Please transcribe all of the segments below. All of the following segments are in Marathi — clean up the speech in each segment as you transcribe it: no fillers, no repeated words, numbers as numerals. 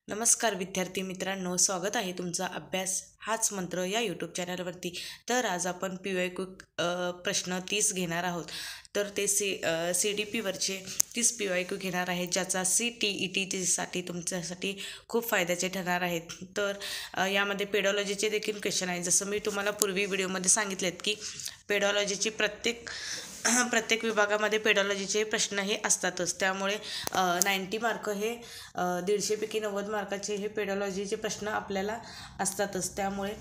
नमस्कार विद्यार्थी मित्रांनो, स्वागत आहे तुमचा अभ्यास हाच मंत्र या यूट्यूब चॅनलवरती. तर आज आपण PYQ प्रश्न 30 घेणार आहोत. तर ते CDP वरचे 30 PYQ घेणार आहेत, ज्याचा CTET साठी तुमच्यासाठी खूप फायद्याचे ठरणार आहेत. तर यामध्ये पेडॉलॉजीचे देखील क्वेश्चन आहेत. जसं मी तुम्हाला पूर्वी व्हिडिओमध्ये सांगितलेत की पेडॉलॉजीची प्रत्येक विभागामध्ये पेडॉलॉजीचे प्रश्न हे असतातच. त्यामुळे 90 मार्क हे 150पैकी 90 मार्काचे हे पेडॉलॉजीचे प्रश्न आपल्याला असतातच. त्यामुळे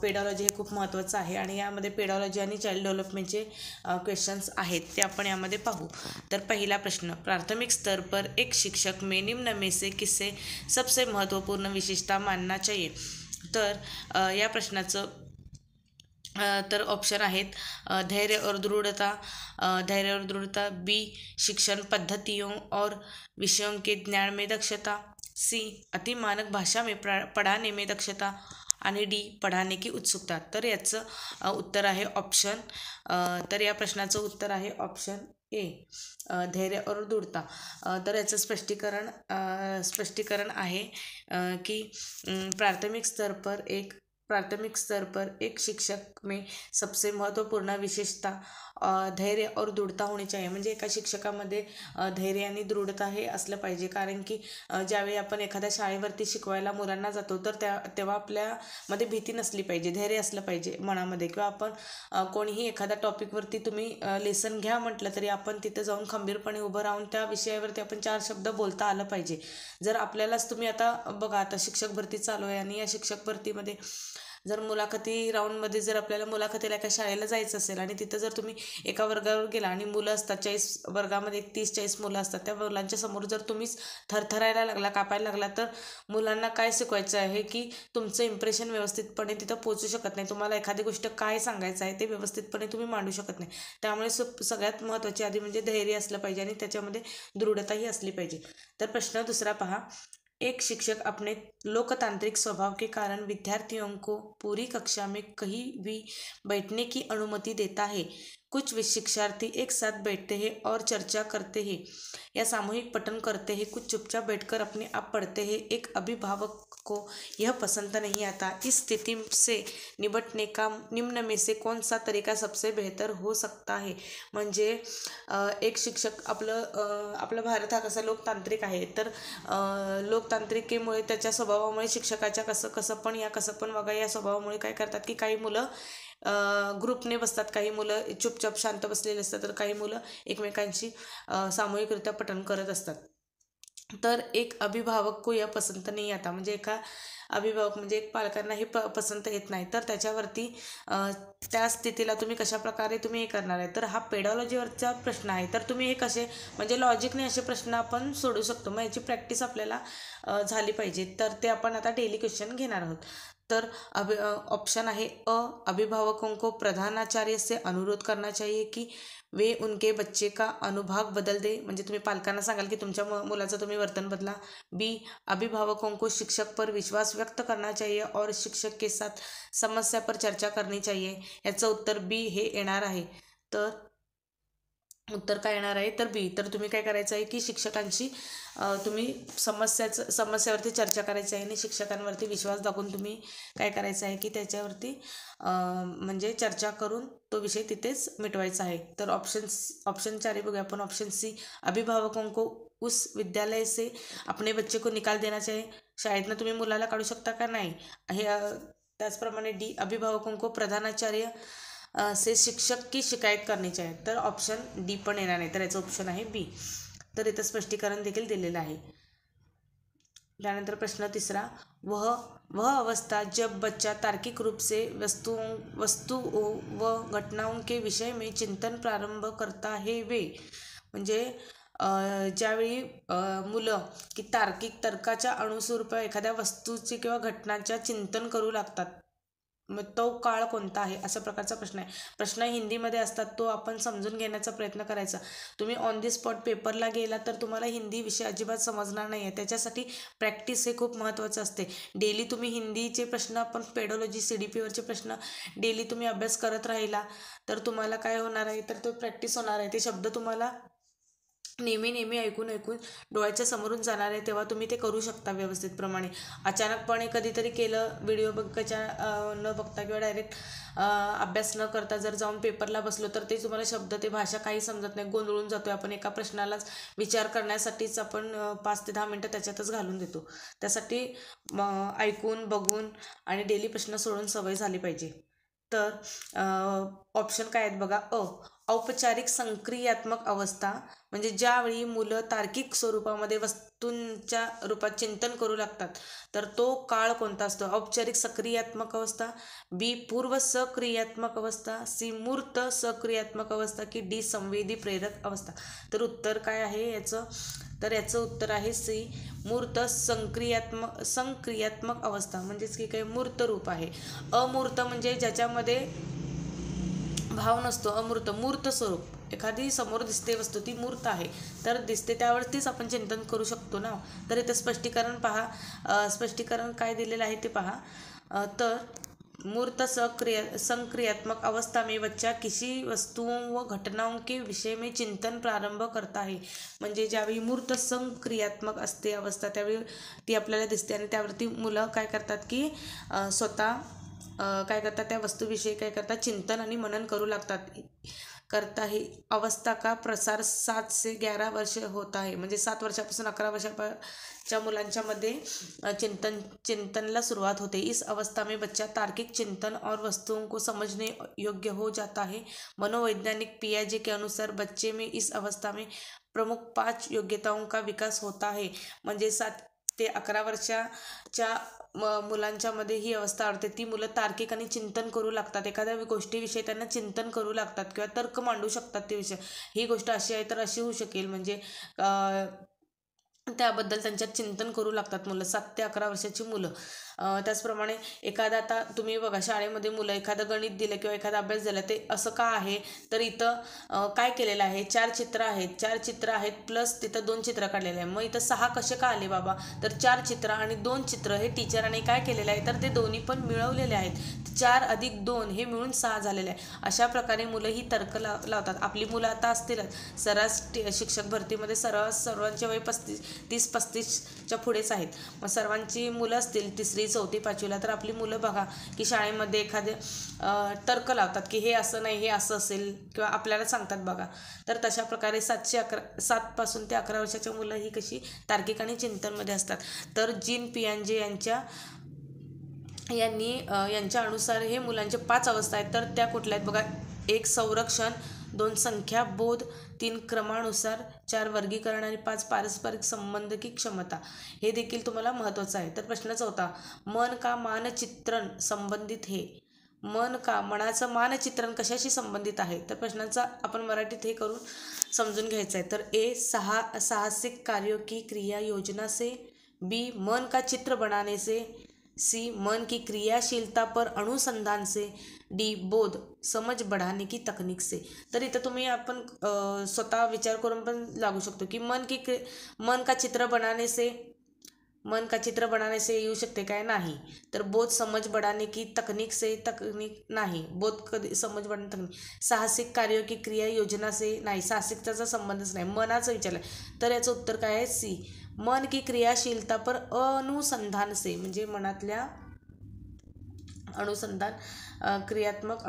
पेडॉलॉजी हे खूप महत्त्वाचं आहे आणि यामध्ये पेडॉलॉजी आणि चाइल्ड डेव्हलपमेंटचे क्वेश्चन्स आहेत ते आपण यामध्ये पाहू. तर पहिला प्रश्न, प्राथमिक स्तर पर एक शिक्षक में निम्न में से किसे सबसे महत्त्वपूर्ण विशेषता मानना चाहिए. तर या प्रश्नाचं तर ऑप्शन आहेत धैर्य और दृढ़ता, बी शिक्षण पद्धतियों और विषयों के ज्ञान में दक्षता, सी अति मानक भाषा में पढ़ाने में दक्षता आणि डी पढ़ाने की उत्सुकता. तर याचं उत्तर आहे ऑप्शन तर या प्रश्नाचं उत्तर आहे ऑप्शन ए, धैर्य और दृढ़ता. तर याचं स्पष्टीकरण आहे की प्राथमिक स्तर पर एक शिक्षक में सबसे महत्त्वपूर्ण विशेषता धैर्य और दृढ़ता होणी चाहिए. म्हणजे एका शिक्षकामध्ये धैर्य आणि दृढता हे असलं पाहिजे. कारण की ज्यावेळी आपण एखाद्या शाळेवरती शिकवायला मुलांना जातो तर तेव्हा आपल्यामध्ये भीती नसली पाहिजे, धैर्य असलं पाहिजे मनामध्ये. किंवा आपण कोणीही एखाद्या टॉपिकवरती तुम्ही लेसन घ्या म्हटलं तरी आपण तिथं जाऊन खंबीरपणे उभं राहून त्या विषयावरती आपण 4 शब्द बोलता आलं पाहिजे. जर आपल्यालाच तुम्ही आता बघा, आता शिक्षक भरती चालू आहे आणि या शिक्षक भरतीमध्ये जर मुलाखती राऊंडमध्ये जर आपल्याला मुलाखतीला एका शाळेला जायचं असेल आणि तिथं जर तुम्ही एका वर्गावर गेला आणि मुलं असतात 40 वर्गामध्ये 30-40 मुलं असतात, त्या मुलांच्या समोर जर तुम्हीच थरथरायला लागला, कापायला लागला, तर मुलांना काय शिकवायचं आहे की तुमचं इम्प्रेशन व्यवस्थितपणे तिथं पोहोचू शकत नाही. तुम्हाला एखादी गोष्ट काय सांगायचं आहे ते व्यवस्थितपणे तुम्ही मांडू शकत नाही. त्यामुळे सगळ्यात महत्त्वाची आधी म्हणजे धैर्य असलं पाहिजे आणि त्याच्यामध्ये दृढताही असली पाहिजे. तर प्रश्न दुसरा पहा, एक शिक्षक अपने लोकतांत्रिक स्वभाव के कारण विद्यार्थियों को पूरी कक्षा में कहीं भी बैठने की अनुमति देता है. कुछ शिक्षार्थी एक साथ बैठते हैं और चर्चा करते हैं या सामूहिक पठन करते हैं, कुछ चुपचाप बैठकर अपने आप पढ़ते हैं. एक अभिभावक को यह पसंद नहीं आता. इस स्थिति से निपटने का निम्न में से कौन सा तरीका सबसे बेहतर हो सकता है. म्हणजे एक शिक्षक आपलं भारत हा कसा लोकतांत्रिक आहे, तर लोकतांत्रिकेमुळे त्याच्या स्वभावामुळे शिक्षकाच्या कसं पण वागा या स्वभावामुळे काय करतात की काही मुलं ग्रुपने बसतात, काही मुलं चुपचाप शांत बसलेले असतात, तर काही मुलं एकमेकांशी सामूहिकरित्या पठण करत असतात. तर एक अभिभावक को यह पसंत नाही आता, म्हणजे एका अभिभावक म्हणजे एक पालकांना हे पसंत येत नाही, तर त्याच्यावरती त्या स्थितीला तुम्ही कशाप्रकारे तुम्ही हे करणार आहे. तर हा पेडॉलॉजीवरचा प्रश्न आहे. तर तुम्ही हे कसे म्हणजे लॉजिकने असे प्रश्न आपण सोडू शकतो. मग याची प्रॅक्टिस आपल्याला झाली पाहिजे. तर ते आपण आता डेली क्वेश्चन घेणार आहोत. तर ऑप्शन आहे अ, अभिभावकों को प्रधानाचार्य से अनुरोध करना चाहिए की वे उनके बच्चे का अनुभाग बदल दे. म्हणजे तुम्ही पालकांना सांगाल की तुमच्या मुलाचं तुम्ही वर्तन बदला. बी, अभिभावकों को शिक्षक पर विश्वास व्यक्त करना चाहिए और शिक्षक के साथ समस्या पर चर्चा करनी चाहिए. याचं उत्तर बी हे येणार आहे. तर उत्तर काय येणार आहे, तर बी. तर तुम्ही काय करायचं आहे की शिक्षकांशी तुम्ही समस्यावरती चर्चा करायची आहे आणि शिक्षकांवरती विश्वास दाखवून तुम्ही काय करायचं आहे की त्याच्यावरती म्हणजे चर्चा करून तो विषय तिथेच मिटवायचा आहे. तर ऑप्शन 4 बघूया आपण. ऑप्शन सी, अभिभावकों को उस विद्यालय से अपने बच्चे को निकाल देना चाहिए. शाळेतनं तुम्ही मुलाला काढू शकता का नाही हे. त्याचप्रमाणे डी, अभिभावकों को प्रधानाचार्य से शिक्षक की शिकायत करनी चाहिए. तर ऑप्शन डी पण येणार नाही, तर याचं ऑप्शन आहे बी. तर इथं स्पष्टीकरण देखील दिलेलं आहे. त्यानंतर प्रश्न तिसरा, वह अवस्था जब बच्चा तार्किक रूप से वस्तुओं व घटनाओं के विषय में चिंतन प्रारंभ करता है वे. म्हणजे ज्यावेळी मुलं की तार्किक तर्काच्या अनुस्वरूप एखाद्या वस्तूचे किंवा घटनाच्या चिंतन करू लागतात, मग तो काळ कोणता आहे, अशा प्रकारचा प्रश्न आहे. प्रश्न हिंदीमध्ये असतात, तो आपण समजून घेण्याचा प्रयत्न करायचा. तुम्ही ऑन दी स्पॉट पेपरला गेला तर तुम्हाला हिंदी विषय अजिबात समजणार नाही आहे. त्याच्यासाठी प्रॅक्टिस हे खूप महत्त्वाचं असते. डेली तुम्ही हिंदीचे प्रश्न, आपण पेडॉलॉजी CDPवरचे प्रश्न डेली तुम्ही अभ्यास करत राहिला तर तुम्हाला काय होणार आहे, तर तो प्रॅक्टिस होणार आहे. ते शब्द तुम्हाला नेहमी ऐकून डोळ्याच्या समोरून जाणार आहे तेव्हा तुम्ही ते करू शकता व्यवस्थितप्रमाणे. अचानकपणे कधीतरी केलं व्हिडिओ न बघता किंवा डायरेक्ट अभ्यास न करता जर जाऊन पेपरला बसलो तर ते तुम्हाला शब्द ते भाषा काही समजत नाही, गोंधळून जातोय आपण. एका प्रश्नालाच विचार करण्यासाठीच आपण 5 ते 10 मिनटं त्याच्यातच घालून देतो. त्यासाठी ऐकून बघून आणि डेली प्रश्न सोडून सवय झाली पाहिजे. तर ऑप्शन काय आहेत बघा. औपचारिक संक्रियात्मक अवस्था म्हणजे ज्यावेळी मुलं तार्किक स्वरूपामध्ये वस्तूंच्या रूपात चिंतन करू लागतात तर तो काळ कोणता असतो. औपचारिक सक्रियात्मक अवस्था, बी पूर्व सक्रियात्मक अवस्था, सी मूर्त सक्रियात्मक अवस्था की डी संवेदी प्रेरक अवस्था. तर उत्तर काय आहे याचं. तर याचं उत्तर आहे सी मूर्त संक्रियात्मक अवस्था. म्हणजेच की काही मूर्त रूप आहे. अमूर्त म्हणजे ज्याच्यामध्ये भाव नसतो. अमूर्त. मूर्त स्वरूप एखादी समोर दिसते वस्तू ती मूर्त आहे तर दिसते त्यावरतीच आपण चिंतन करू शकतो ना. तर इथं स्पष्टीकरण पहा. स्पष्टीकरण काय दिलेलं आहे ते पहा. तर मूर्त संक्रियात्मक अवस्था में बच्चा किसी वस्तुओं व घटनाओं के विषय में चिंतन प्रारंभ करता है. म्हणजे ज्यावेळी मूर्त संक्रियात्मक असते अवस्था त्यावेळी ती आपल्याला दिसते आणि त्यावरती मुलं काय करतात की स्वतः काय करतात त्या वस्तूविषयी काय करतात चिंतन आणि मनन करू करता ही अवस्था का प्रसार 7 से 11 वर्ष होता है. म्हणजे 7 वर्षापासून 11 वर्षाच्या मुलांच्या मध्ये चिंतनला सुरुवात होते. इस अवस्था में बच्चा तार्किक चिंतन और वस्तुओं को समझने योग्य हो जाता है. मनोवैज्ञानिक पियाजे के अनुसार बच्चे में इस अवस्था में प्रमुख 5 योग्यताओं का विकास होता है. म्हणजे 7 ते 11 वर्षाच्या मुलांच्या मध्ये ही अवस्था आढळते. ती मुलं तार्किक आणि चिंतन करू लागतात. एखाद्या गोष्टीविषयी त्यांना चिंतन करू लागतात किंवा तर्क मांडू शकतात ते विषय. ही गोष्ट अशी आहे तर अशी होऊ शकेल म्हणजे त्याबद्दल त्यांच्यात चिंतन करू लागतात मुलं. 7 ते 11 वर्षाची मुलं. त्याचप्रमाणे एखादा आता तुम्ही बघा शाळेमध्ये मुलं एखादं गणित दिलं किंवा एखादा अभ्यास दिला ते असं का आहे तर इथं काय केलेलं आहे 4 चित्र आहेत प्लस तिथं 2 चित्र काढलेले आहे. मग इथं 6 कसे का आले बाबा तर 4 चित्र आणि 2 चित्र हे टीचरांनी काय केलेलं आहे तर ते दोन्ही पण मिळवलेले आहेत. 4 अधिक 2 हे मिळून 6 झालेले आहे. अशा प्रकारे मुलं ही तर्क लावतात. आपली मुलं आता असतीलच सर्रास शिक्षक भरतीमध्ये सर्वांचे वय 30-35च्या पुढेच आहेत. मग सर्वांची मुलं असतील 3री 4थी 5वीला तर आपली मुलं बघा की शाळेमध्ये एखादे तर्क लावतात की हे असं नाही हे असं असेल किंवा आपल्याला सांगतात बघा. तर तशा प्रकारे 7 पासून ते 11 वर्षाच्या मुलं ही कशी तार्किक आणि चिंतनमध्ये असतात. तर जीन पियाजे यांच्या अनुसार हे मुलांचे 5 अवस्था आहेत. तर त्या कुठल्या आहेत बघा. 1 संरक्षण, 2 संख्या बोध, 3 क्रमानुसार, 4 वर्गीकरण आणि 5 पारस्परिक संबंध की क्षमता. हे देखील तुम्हाला महत्त्वाचं आहे. तर प्रश्न 4 मन का मानचित्रण संबंधित हे. मनाचं मानचित्रण कशाशी संबंधित आहे. तर प्रश्नाचा आपण मराठीत हे करून समजून घ्यायचं आहे. तर ए साहसिक कार्यों की क्रिया योजना से, बी मन का चित्र बनाने से, सी मन की क्रियाशीलता पर अनुसंधान से, डी बोध समझ बढ़ाने की तकनीक से. तर इथं तुम्ही आपण स्वतः विचार करून पण लागू शकतो की मन का चित्र बनाने से येऊ शकते काय नाही. तर बोध समझ बढ़ाने की तकनीक से तकनीक नाही. बोध कधी समझ बढ़ाने तकनीक. साहसिक कार्यों की क्रिया योजना से नाही. साहसिकताचा संबंधच नाही. मनाचं विचारलं तर याचं उत्तर काय आहे सी मन की क्रियाशीलता पर अनुसंधान से. म्हणजे मनातल्या क्रियात्मक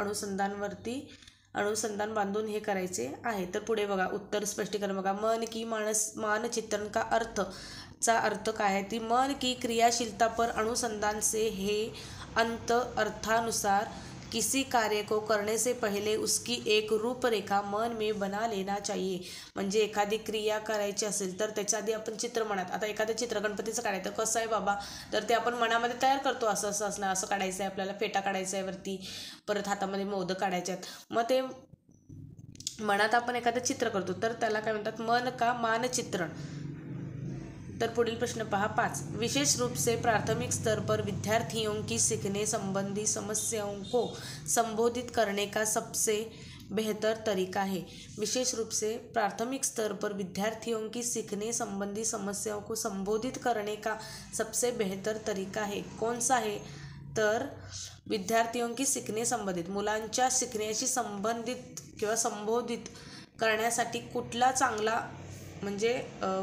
अनुसंधान बांधून हे करायचे आहे. तर पुढे बघा उत्तर स्पष्टीकरण बघा. मन की मानचित्रण का अर्थ काय आहे ती मन की क्रियाशीलता पर अनुसंधान से हे अर्थानुसार किसी कार्य को करने से पहले उसकी एक रूपरेखा मन में बना लेना चाहिए. म्हणजे एखादी क्रिया करायची असेल तर त्याच्या आधी आपण चित्र मनात. आता एखादं चित्र गणपतीचं काढायचं कसं आहे बाबा तर ते आपण मनामध्ये तयार करतो. असं असणार असं काढायचं आहे आपल्याला. फेटा काढायचा आहे वरती, परत हातामध्ये मोदक काढायचे आहेत. मग ते मनात आपण एखादं चित्र करतो तर त्याला काय म्हणतात मन का मानचित्रण. तर पुढील प्रश्न पहा 5 विशेष रूप से प्राथमिक स्तर पर विद्यार्थियों की सीखने संबंधी समस्याओं को संबोधित करने का सबसे बेहतर तरीका है. विशेष रूप से प्राथमिक स्तर पर विद्यार्थियों की सीखने संबंधी समस्याओं को संबोधित करने का सबसे बेहतर तरीका है. कौन सा है तर विद्यार्थियों की शिकणे संबंधित मुलांच्या शिकण्याशी संबंधित किंवा संबोधित करण्यासाठी कुठला चांगला म्हणजे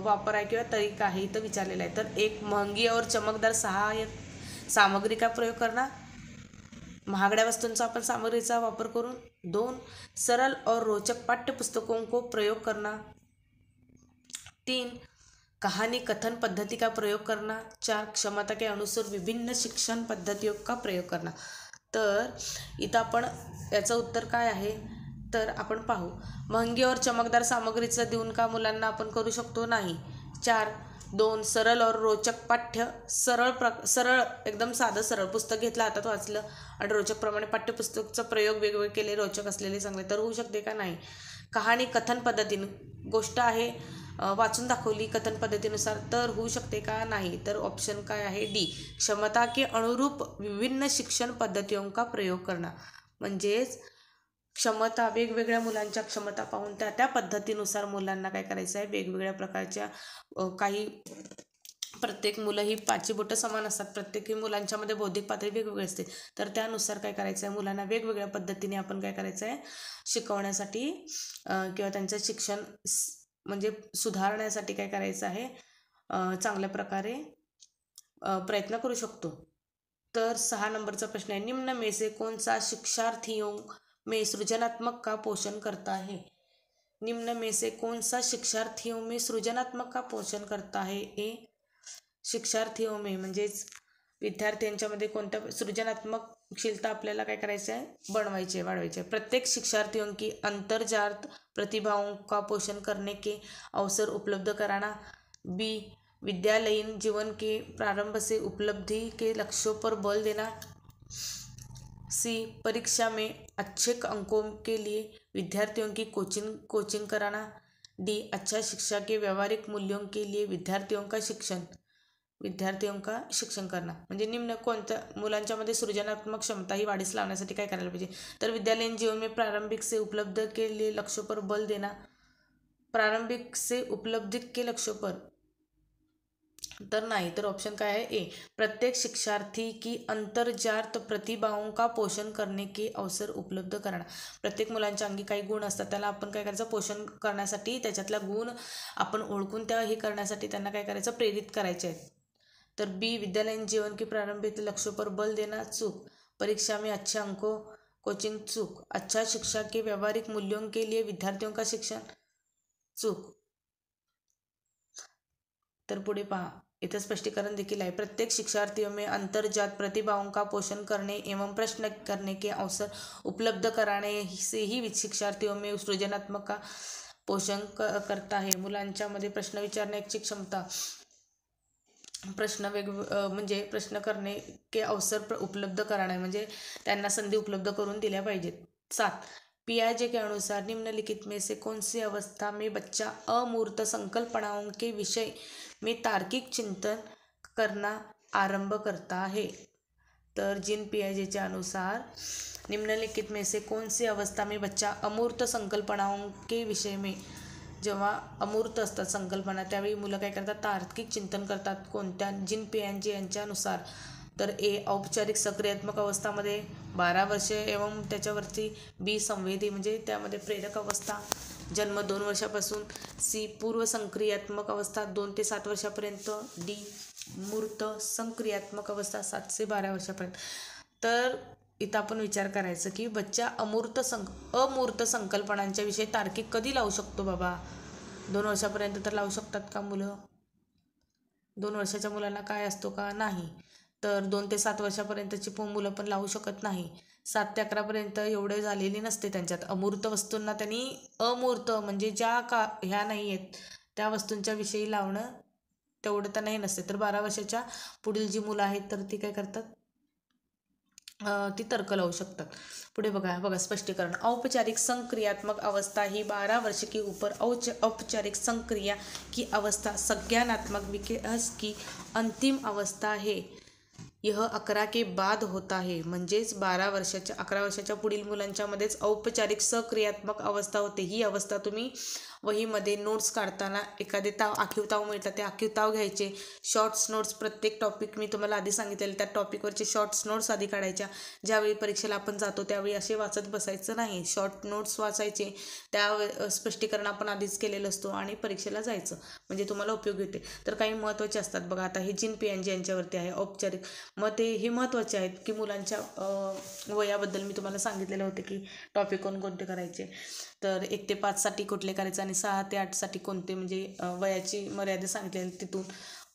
वापर आहे किंवा तरीका आहे इथं विचारलेला आहे. तर 1 महंगी और चमकदार सहायक सामग्री का प्रयोग करना, महागड्या वस्तूंचा आपण सामग्रीचा वापर करून. 2 सरल और रोचक पाठ्यपुस्तकों को प्रयोग करना. 3 कहानी कथन पद्धति का प्रयोग करना. 4 क्षमता के अनुसार विभिन्न शिक्षण पद्धतियों का प्रयोग करना. तर इथं आपण याचं उत्तर काय आहे तर आपण पाहू. महंगी और चमकदार सामग्रीचं देऊन का मुलांना आपण करू शकतो नाही. 4 2 सरळ और रोचक पाठ्य, सरळ एकदम साधं सरळ पुस्तक घेतलं हातात वाचलं आणि रोचक प्रमाणे पाठ्यपुस्तकचा प्रयोग वेगवेगळे केले, रोचक असलेले चांगले, तर होऊ शकते का नाही. कहाणी कथन पद्धतीने, गोष्ट आहे वाचून दाखवली कथन पद्धतीनुसार, तर होऊ शकते का नाही. तर ऑप्शन काय आहे डी, क्षमता के अनुरूप विभिन्न शिक्षण पद्धतियों का प्रयोग करना. म्हणजेच क्षमता, वेगवेगळ्या मुलांच्या क्षमता पाहून त्या पद्धतीनुसार मुलांना काय करायचं आहे, वेगवेगळ्या प्रकारच्या काही, प्रत्येक मुलं ही पाची बोटं समान असतात, प्रत्येक मुलांच्यामध्ये बौद्धिक पातळी वेगवेगळी असते, तर त्यानुसार काय करायचं आहे, मुलांना वेगवेगळ्या पद्धतीने आपण काय करायचं आहे, शिकवण्यासाठी किंवा त्यांचं शिक्षण म्हणजे सुधारण्यासाठी काय करायचं आहे, चांगल्या प्रकारे प्रयत्न करू शकतो. तर 6 नंबरचा प्रश्न आहे, निम्न में से कौन सा शिक्षार्थियों में सृजनात्मक का पोषण करता है. निम्न में से कौन सा शिक्षार्थियों में सृजनात्मक का पोषण करता है. ए शिक्षार्थियों में म्हणजेच विद्यार्थ्यांच्यामध्ये कोणत्या सृजनात्मकशीलता आपल्याला काय करायचं आहे, बनवायचे, वाढवायचे. प्रत्येक शिक्षार्थियों की अंतर्जात प्रतिभाओं का पोषण करने के अवसर उपलब्ध कराना. बी विद्यालयीन जीवन के प्रारंभ से उपलब्धि के लक्ष्यों पर बल देना. सी परीक्षा में अच्छे अंकों के लिए विद्यार्थियों की कोचिंग कराना. डी अच्छा शिक्षा के व्यावहारिक मूल्यों के लिए विद्यार्थियों का शिक्षण करना. म्हणजे निम्न कोणत्या मुलांच्यामध्ये सृजनात्मक क्षमता ही वाढीस लावण्यासाठी काय करायला पाहिजे. तर विद्यालयीन जीवन में प्रारंभिक से उपलब्ध के लिए लक्ष्यों पर बल देना. प्रारंभिक से उपलब्धि के लक्ष्यों पर, तर नाही. तर ऑप्शन काय आहे ए, प्रत्येक शिक्षार्थी की अंतर्जात प्रतिभाओं का पोषण करने के अवसर उपलब्ध करणार. प्रत्येक मुलांच्या अंगी काही गुण असतात, त्याला आपण काय करायचं, पोषण करण्यासाठी, त्याच्यातला गुण आपण ओळखून त्या हे करण्यासाठी त्यांना काय करायचं, प्रेरित करायचे आहेत. तर बी विद्यालयीन जीवन के प्रारंभिक लक्ष्यों पर बल देना चूक. परीक्षा में अच्छे अंकों कोचिंग चूक. अच्छा शिक्षा के व्यावहारिक मूल्यों के लिए विद्यार्थियों का शिक्षण चूक. तर पुढे पहा, इथं स्पष्टीकरण देखील आहे. प्रत्येक शिक्षार्थियों में अंतर्जात प्रतिभाओं का पोषण करने एवं प्रश्न करने के अवसर उपलब्ध कराने से ही शिक्षार्थियों में सृजनात्मक का पोषण करता है. मुलांच्यामध्ये प्रश्न विचारण्याची क्षमता, म्हणजे प्रश्न करणे के अवसर उपलब्ध कराना, म्हणजे त्यांना संधी उपलब्ध करून दिल्या पाहिजेत. 7 पियाजे के अनुसार निम्नलिखित में से कौन सी अवस्था में बच्चा अमूर्त संकल्पनाओं के विषय में तार्किक चिंतन करना आरंभ करता है. तर जीन पियाजेच्या अनुसार निम्नलिखित में से कौन सी अवस्था में बच्चा अमूर्त संकल्पनाओं के विषय में, जेव्हा अमूर्त असतात संकल्पना त्यावेळी मुलं काय करतात, तार्किक चिंतन करतात. कोणत्या, जीन पियाजे यांच्यानुसार. तर ए औपचारिक सक्रियात्मक अवस्थामध्ये 12 वर्षे एवं त्याच्यावरती. बी संवेदी म्हणजे त्यामध्ये प्रेरक अवस्था जन्म 2 वर्षापासून. सी पूर्व संक्रियात्मक अवस्था 2 ते 7 वर्षापर्यंत. डी मूर्त संक्रियात्मक अवस्था 7 ते 12 वर्षापर्यंत. तर इथं आपण विचार करायचं की बच्चा अमूर्त संकल्पनांच्या विषयी तार्किक कधी लावू शकतो बाबा. 2 वर्षापर्यंत तर लावू शकतात का मुलं. 2 वर्षाच्या मुलांना काय असतो का, नाही. तर 2 ते 7 वर्षापर्यंतची मुलं पण लावू शकत नाही. 7 ते 11पर्यंत एवढे झालेली नसते त्यांच्यात. अमूर्त वस्तूंना त्यांनी अमूर्त म्हणजे ज्या का ह्या नाही आहेत त्या वस्तूंच्या विषयी लावणं तेवढं त्यांना हे नसते. तर 12 वर्षाच्या पुढील जी मुलं आहेत तर ती काय करतात, ती तर्क लावू शकतात. पुढे बघा स्पष्टीकरण. औपचारिक संक्रियात्मक अवस्था ही 12 वर्ष के ऊपर औपचारिक संक्रिया की अवस्था संज्ञानात्मक विकास की अंतिम अवस्था है. यह 11 के बाद होता है. म्हणजेच 11 वर्षाच्या पुढील मुलांच्यामध्येच औपचारिक सक्रियात्मक अवस्था होते. ही अवस्था तुम्ही वहीमध्ये नोट्स काढताना एखादे आखीव ताव मिळतात, ते आखीव ताव घ्यायचे. शॉर्ट्स नोट्स, प्रत्येक टॉपिक मी तुम्हाला आधी सांगितलेलं त्या टॉपिकवरचे शॉर्ट्स नोट्स आधी काढायच्या. ज्यावेळी परीक्षेला आपण जातो त्यावेळी असे वाचत बसायचं नाही, शॉर्ट नोट्स वाचायचे. त्या स्पष्टीकरण आपण आधीच केलेलं असतो आणि परीक्षेला जायचं, म्हणजे तुम्हाला उपयोगी होते. तर काही महत्त्वाचे असतात बघा. आता हे जीन पियाजे यांच्यावरती आहे औपचारिक. मग ते हे महत्त्वाचे आहेत की मुलांच्या वयाबद्दल मी तुम्हाला सांगितलेलं होते की टॉपिक कोणकोणते करायचे. तर 1 ते 5 साठी कुठले करायचे आणि 6 ते 8 साठी कोणते, म्हणजे वयाची मर्यादा सांगितलेली तिथून.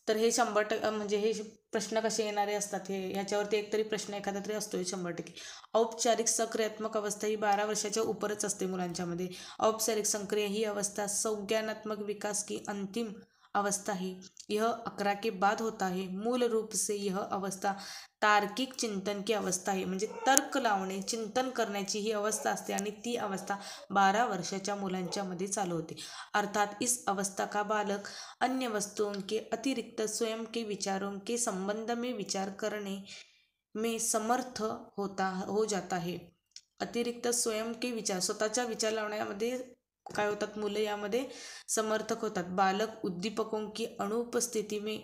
तर हे 100% म्हणजे हे प्रश्न कसे येणारे असतात, हे ह्याच्यावरती एकतरी प्रश्न एखादा तरी असतो 100%. औपचारिक सक्रियात्मक अवस्था ही 12 वर्षाच्या उपरच असते मुलांच्यामध्ये. औपचारिक सक्रिय ही अवस्था संज्ञानात्मक विकास की अंतिम अवस्था है, यह 11 के बाद होता है. मूल रूप से यह अवस्था तार्किक चिंतन की अवस्था है, म्हणजे तर्क लावणे, चिंतन करण्याची ही अवस्था असते आणि ती अवस्था 12 वर्षाच्या मुलांच्या मध्ये चालू होते. अर्थात इस अवस्था का बालक अन्य वस्तुओं के अतिरिक्त स्वयं के विचारों के संबंध में विचार करने में समर्थ हो जाता है. अतिरिक्त स्वयं के विचार, स्वतःचा विचार लावण्यामध्ये काय होतात मुलं यामध्ये समर्थक होतात. बालक उद्दीपकों की अनुपस्थिति में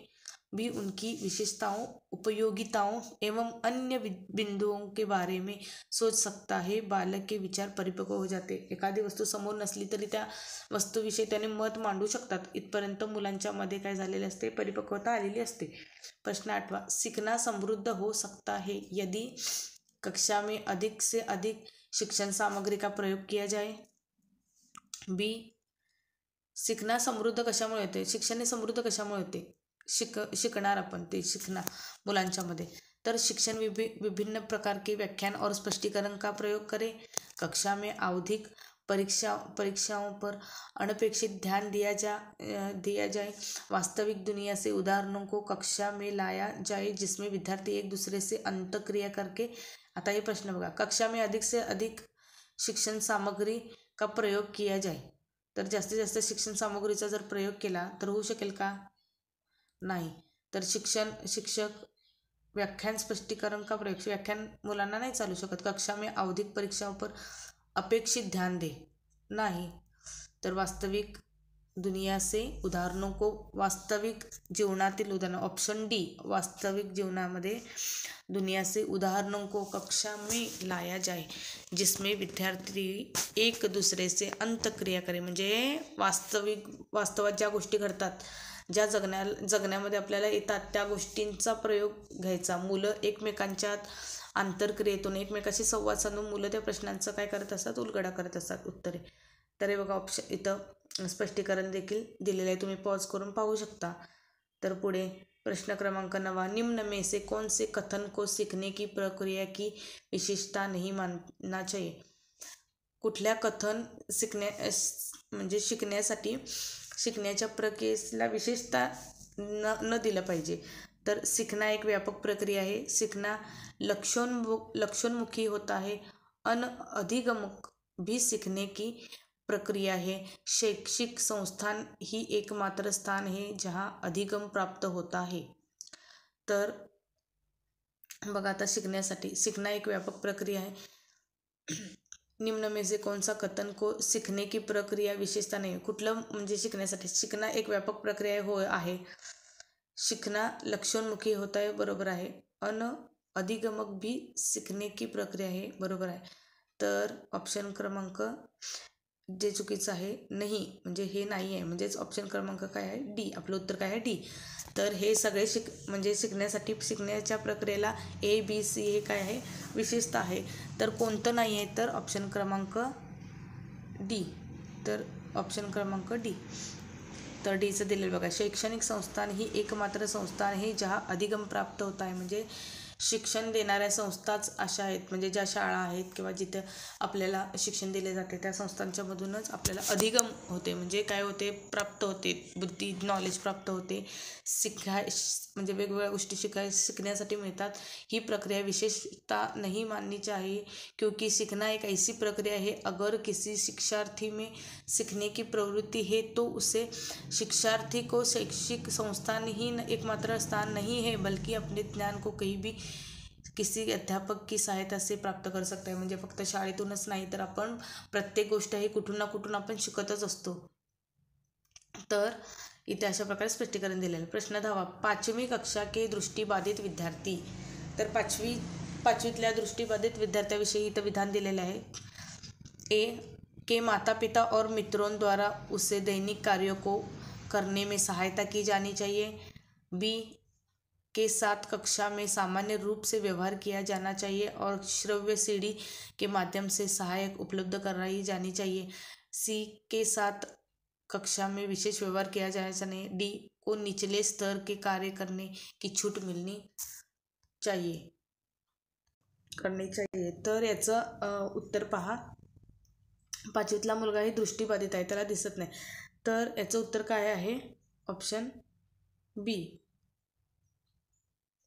भी उनकी विशेषताओं, उपयोगिताओं एवं अन्य बिंदुओं के बारे में सोच सकता है. बालक के विचार परिपक्व हो जाते. एखादी वस्तू समोर नसली तरी त्या वस्तूविषयी त्याने मत मांडू शकतात. इथपर्यंत मुलांच्या मध्ये काय झालेले असते, परिपक्वता आलेली असते. प्रश्न 8वां, सीखना समृद्ध हो सकता है यदि कक्षा में अधिक से अधिक शिक्षण सामग्री का प्रयोग किया जाए. बी, शिकणं समृद्ध कशामुळे होते, शिक्षण समृद्ध कशामुळे होते, शिकणार आपण ते शिकणार मुलांच्या मध्ये. तर शिक्षण विभिन्न प्रकार के व्याख्यान और स्पष्टीकरण का प्रयोग करें. कक्षा में आवधिक परीक्षाओं पर अनपेक्षित ध्यान दिया जाए. वास्तविक दुनिया से उदाहरणों को कक्षा में लाया जाए जिसमें विद्यार्थी एक दूसरे से अंतक्रिया करके. आता ये प्रश्न बघा, कक्षा में अधिक से अधिक शिक्षण सामग्री का प्रयोग किया जाए. तर जास्तीत जास्त शिक्षण सामग्रीचा जर प्रयोग केला तर होऊ शकेल का, नाही. तर शिक्षक व्याख्यान स्पष्टीकरण का प्रयोग, व्याख्यान मुलांना नाही चालू शकत. कक्षा में आवधिक परीक्षाओं पर अपेक्षित ध्यान दे, नाही. तर वास्तविक दुनिया से उदाहरणों को, वास्तविक जीवनातील उदाहरण, ऑप्शन डी, वास्तविक जीवनामध्ये दुनिया से उदाहरणों को कक्षा में लाया जाए जिसमें विद्यार्थी एक दूसरे से अंतक्रिया करे. म्हणजे वास्तवात ज्या गोष्टी घडतात, ज्या जगण्यामध्ये आपल्याला येतात त्या गोष्टींचा प्रयोग घ्यायचा. मुलं एकमेकांच्या आंतरक्रियेतून एकमेकाशी संवाद साधून मुलं त्या प्रश्नांचं काय करत असतात, उलगडा करत असतात उत्तरे. तर हे बघा ऑप्शन इथं स्पष्टीकरण देखील दिलेलं आहे, तुम्ही पॉज करून पाहू शकता. तर पुढे प्रश्न क्रमांक 9, निम्न में से कौन से कथन को सीखने की प्रक्रिया की विशेषता नहीं मानना चाहिए. कुठल्या कथन म्हणजे शिकण्याच्या प्रक्रियेला विशेषता न दिलं पाहिजे. तर सीखना एक व्यापक प्रक्रिया आहे. सीखना लक्ष्योन्मुखी होता है. अधिगमक भी सीखने की प्रक्रिया है. शैक्षिक संस्थान ही एकमात्र स्थान है जहाँ अधिगम प्राप्त होता है. तर बघा आता शिकण्यासाठी, सीखना एक व्यापक प्रक्रिया है. निम्न में से कौन सा कथन को सीखने की प्रक्रिया विशेषता नाही. कुठलं म्हणजे शिकण्यासाठी, शिकणं एक व्यापक प्रक्रिया आहे. शिकना लक्ष्योन्मुखी होता है, बरोबर आहे. अधिगमक भी सीखने की प्रक्रिया आहे, बरोबर आहे. तर ऑप्शन क्रमांक जे चुकीचं आहे, नाही, म्हणजे हे नाही आहे. म्हणजेच ऑप्शन क्रमांक काय आहे, डी. आपलं उत्तर काय आहे, डी. तर हे सगळे म्हणजे शिकण्याच्या प्रक्रियेला ABC हे काय आहे, विशेषता आहे. तर कोणतं नाही आहे, तर ऑप्शन क्रमांक डी. तर ऑप्शन क्रमांक डी. तर डीचं दिलेलं बघा, शैक्षणिक संस्थान ही एकमात्र संस्थान आहे जहा अधिगम प्राप्त होत आहे. म्हणजे शिक्षण देणाऱ्या संस्थाच अशा आहेत, म्हणजे ज्या शाळा आहेत किंवा जिथे आपल्याला शिक्षण दिले जाते त्या संस्थांच्या मधूनच आपल्याला अधिगम होते. म्हणजे काय होते, प्राप्त होते, बुद्धी नॉलेज प्राप्त होते. म्हणजे वेगवेगळ्या गोष्टी शिकण्यासाठी मिळतात. ही प्रक्रिया विशेषता नहीं माननी चाहिए क्योंकि सीखना एक ऐसी प्रक्रिया है, अगर किसी शिक्षार्थी में सीखने की प्रवृत्ति है तो उसे शिक्षार्थी को शैक्षिक संस्थान ही एकमात्र स्थान नहीं है बल्कि अपने ज्ञान को कहीं भी किसी अध्यापक की सहायता से प्राप्त कर सकता है. म्हणजे फक्त शाळेतूनच नाही तर आपण प्रत्येक गोष्ट ही कुठून ना कुठून आपण शिकतच असतो. तर इथे अशा प्रकारे स्पष्टीकरण दिलेलं आहे. प्रश्न 10 5वीं कक्षा के दृष्टिबाधित विद्यार्थी. तर पाचवीतल्या दृष्टिबाधित विद्यार्थ्याविषयी इथं विधान दिलेलं आहे. ए के माता पिता और मित्रों द्वारा उसे दैनिक कार्यों को करने में सहायता की जानी चाहिए. बी के साथ कक्षा में सामान्य रूप से व्यवहार किया जाना चाहिए और श्रव्य सीढ़ी के माध्यम से सहायक उपलब्ध कराई जानी चाहिए. सी के साथ कक्षा में विशेष व्यवहार किया जाना नहीं. डी को निचले स्तर के कार्य करने की छूट करनी चाहिए. तर याचं उत्तर पहा. पाचवीतला मुलगा हे दृष्टिबाधित आहे, त्याला दिसत नाही. तर याचं उत्तर काय आहे? ऑप्शन बी.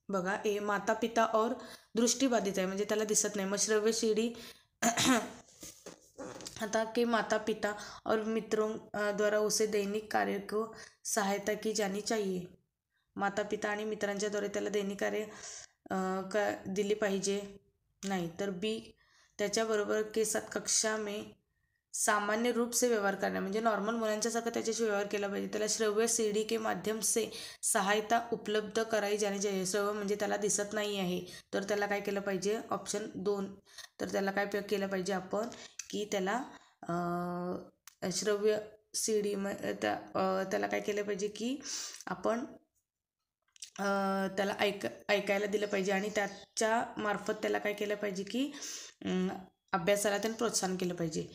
बघा, ए माता पिता और दृष्टिबाधित आहे म्हणजे त्याला दिसत नाही. मग श्रव्य सीडी आता के माता पिता और मित्रों द्वारा उसे दैनिक कार्य को सहायता की जानी चाहिए. माता पिता आणि मित्रांच्या द्वारे त्याला दैनिक कार्य दिली पाहिजे नाही. तर बी त्याच्याबरोबर के साथ कक्षा में सामान्य रूप से व्यवहार करणे म्हणजे नॉर्मल मुलांच्यासारखं त्याच्याशी व्यवहार केला पाहिजे. त्याला श्रव्य सीडी के माध्यम से सहायता उपलब्ध कराई जानी चाहिए. श्रव्य म्हणजे त्याला दिसत नाही आहे, तर त्याला काय केलं पाहिजे? ऑप्शन 2. तर त्याला काय केलं पाहिजे आपण की त्याला श्रव्य सीडी त्याला काय केलं पाहिजे की आपण त्याला ऐकायला दिलं पाहिजे आणि त्याच्या मार्फत त्याला काय केलं पाहिजे की अभ्यासाला त्यांनी प्रोत्साहन केलं पाहिजे.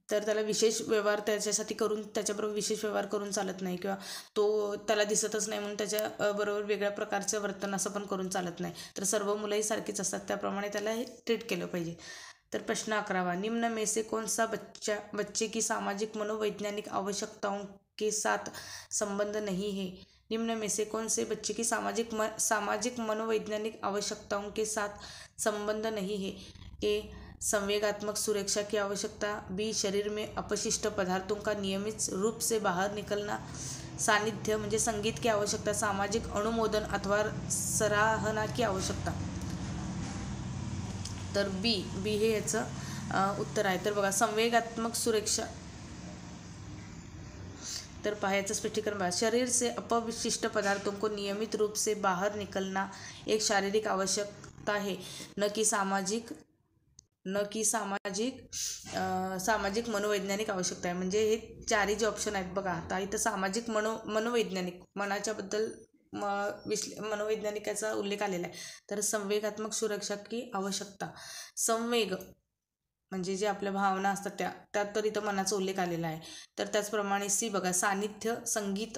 तर त्याला विशेष व्यवहार त्याच्याबरोबर विशेष व्यवहार करून चालत नाही किंवा तो त्याला दिसतच नाही म्हणून त्याच्याबरोबर वेगळ्या प्रकारचं वर्तन असं पण करून चालत नाही. तर सर्व मुलंही सारखीच असतात, त्याप्रमाणे त्याला हे ट्रीट केलं पाहिजे. तर प्रश्न 11 निम्न में से कौन सा बच्चे की सामाजिक मनोवैज्ञानिक आवश्यकताओं के साथ संबंध नहीं है. निम्न में से कौन से बच्चे की सामाजिक मनोवैज्ञानिक आवश्यकताओं के साथ संबंध नहीं है. ए संवेगात्मक सुरक्षा की आवश्यकता. बी शरीर में अपशिष्ट पदार्थों का नियमित रूप से बाहर निकलना. सानिध्य म्हणजे संगीत की आवश्यकता. सामाजिक अनुमोदन अथवा सराहना की आवश्यकता. तर बी हे याचं उत्तर आहे. तर बघा, संवेगात्मक सुरक्षा. तर पहा याचं स्पष्टीकरण बघा. शरीर से अपविशिष्ट पदार्थों को नियमित रूप से बाहर निकलना एक शारीरिक आवश्यकता है, न की सामाजिक मनोवैज्ञानिक आवश्यकता आहे. म्हणजे हे चारही जे ऑप्शन आहेत बघा, आता इथं सामाजिक मनोवैज्ञानिक मनाच्या बद्दल मनोवैज्ञानिकाचा उल्लेख आलेला आहे. तर संवेगात्मक सुरक्षा की आवश्यकता. संवेग म्हणजे जे आपल्या भावना असतात त्यात तर इथं मनाचा उल्लेख आलेला आहे. तर त्याचप्रमाणे सी बघा, सानिध्य संगीत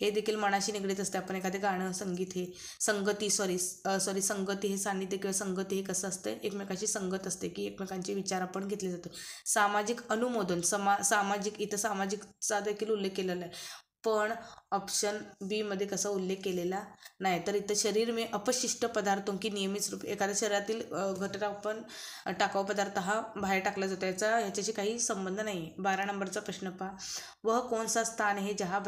हे देखील मनाशी निगडीत असते. आपण एखादे गाणं संगीत हे संगती संगती हे सानिध्य किंवा संगती हे कसं असतं, एकमेकाशी संगत असते की एकमेकांचे विचार आपण घेतले जातो. सामाजिक अनुमोदन सामाजिक इथं सामाजिकचा देखील उल्लेख केलेला आहे, पण ऑप्शन बी मध्ये कसा उल्लेख केलेला नाही. तर इथं शरीर में अपशिष्ट पदार्थों की नियमित रूप एखाद्या शरीरातील घटक आपण टाकाऊ पदार्थ हा बाहेर टाकला जातो, ह्याच्याशी काही संबंध नाही. 12 नंबरचा प्रश्न पहा. वह कौन सा स्थान है जहाँ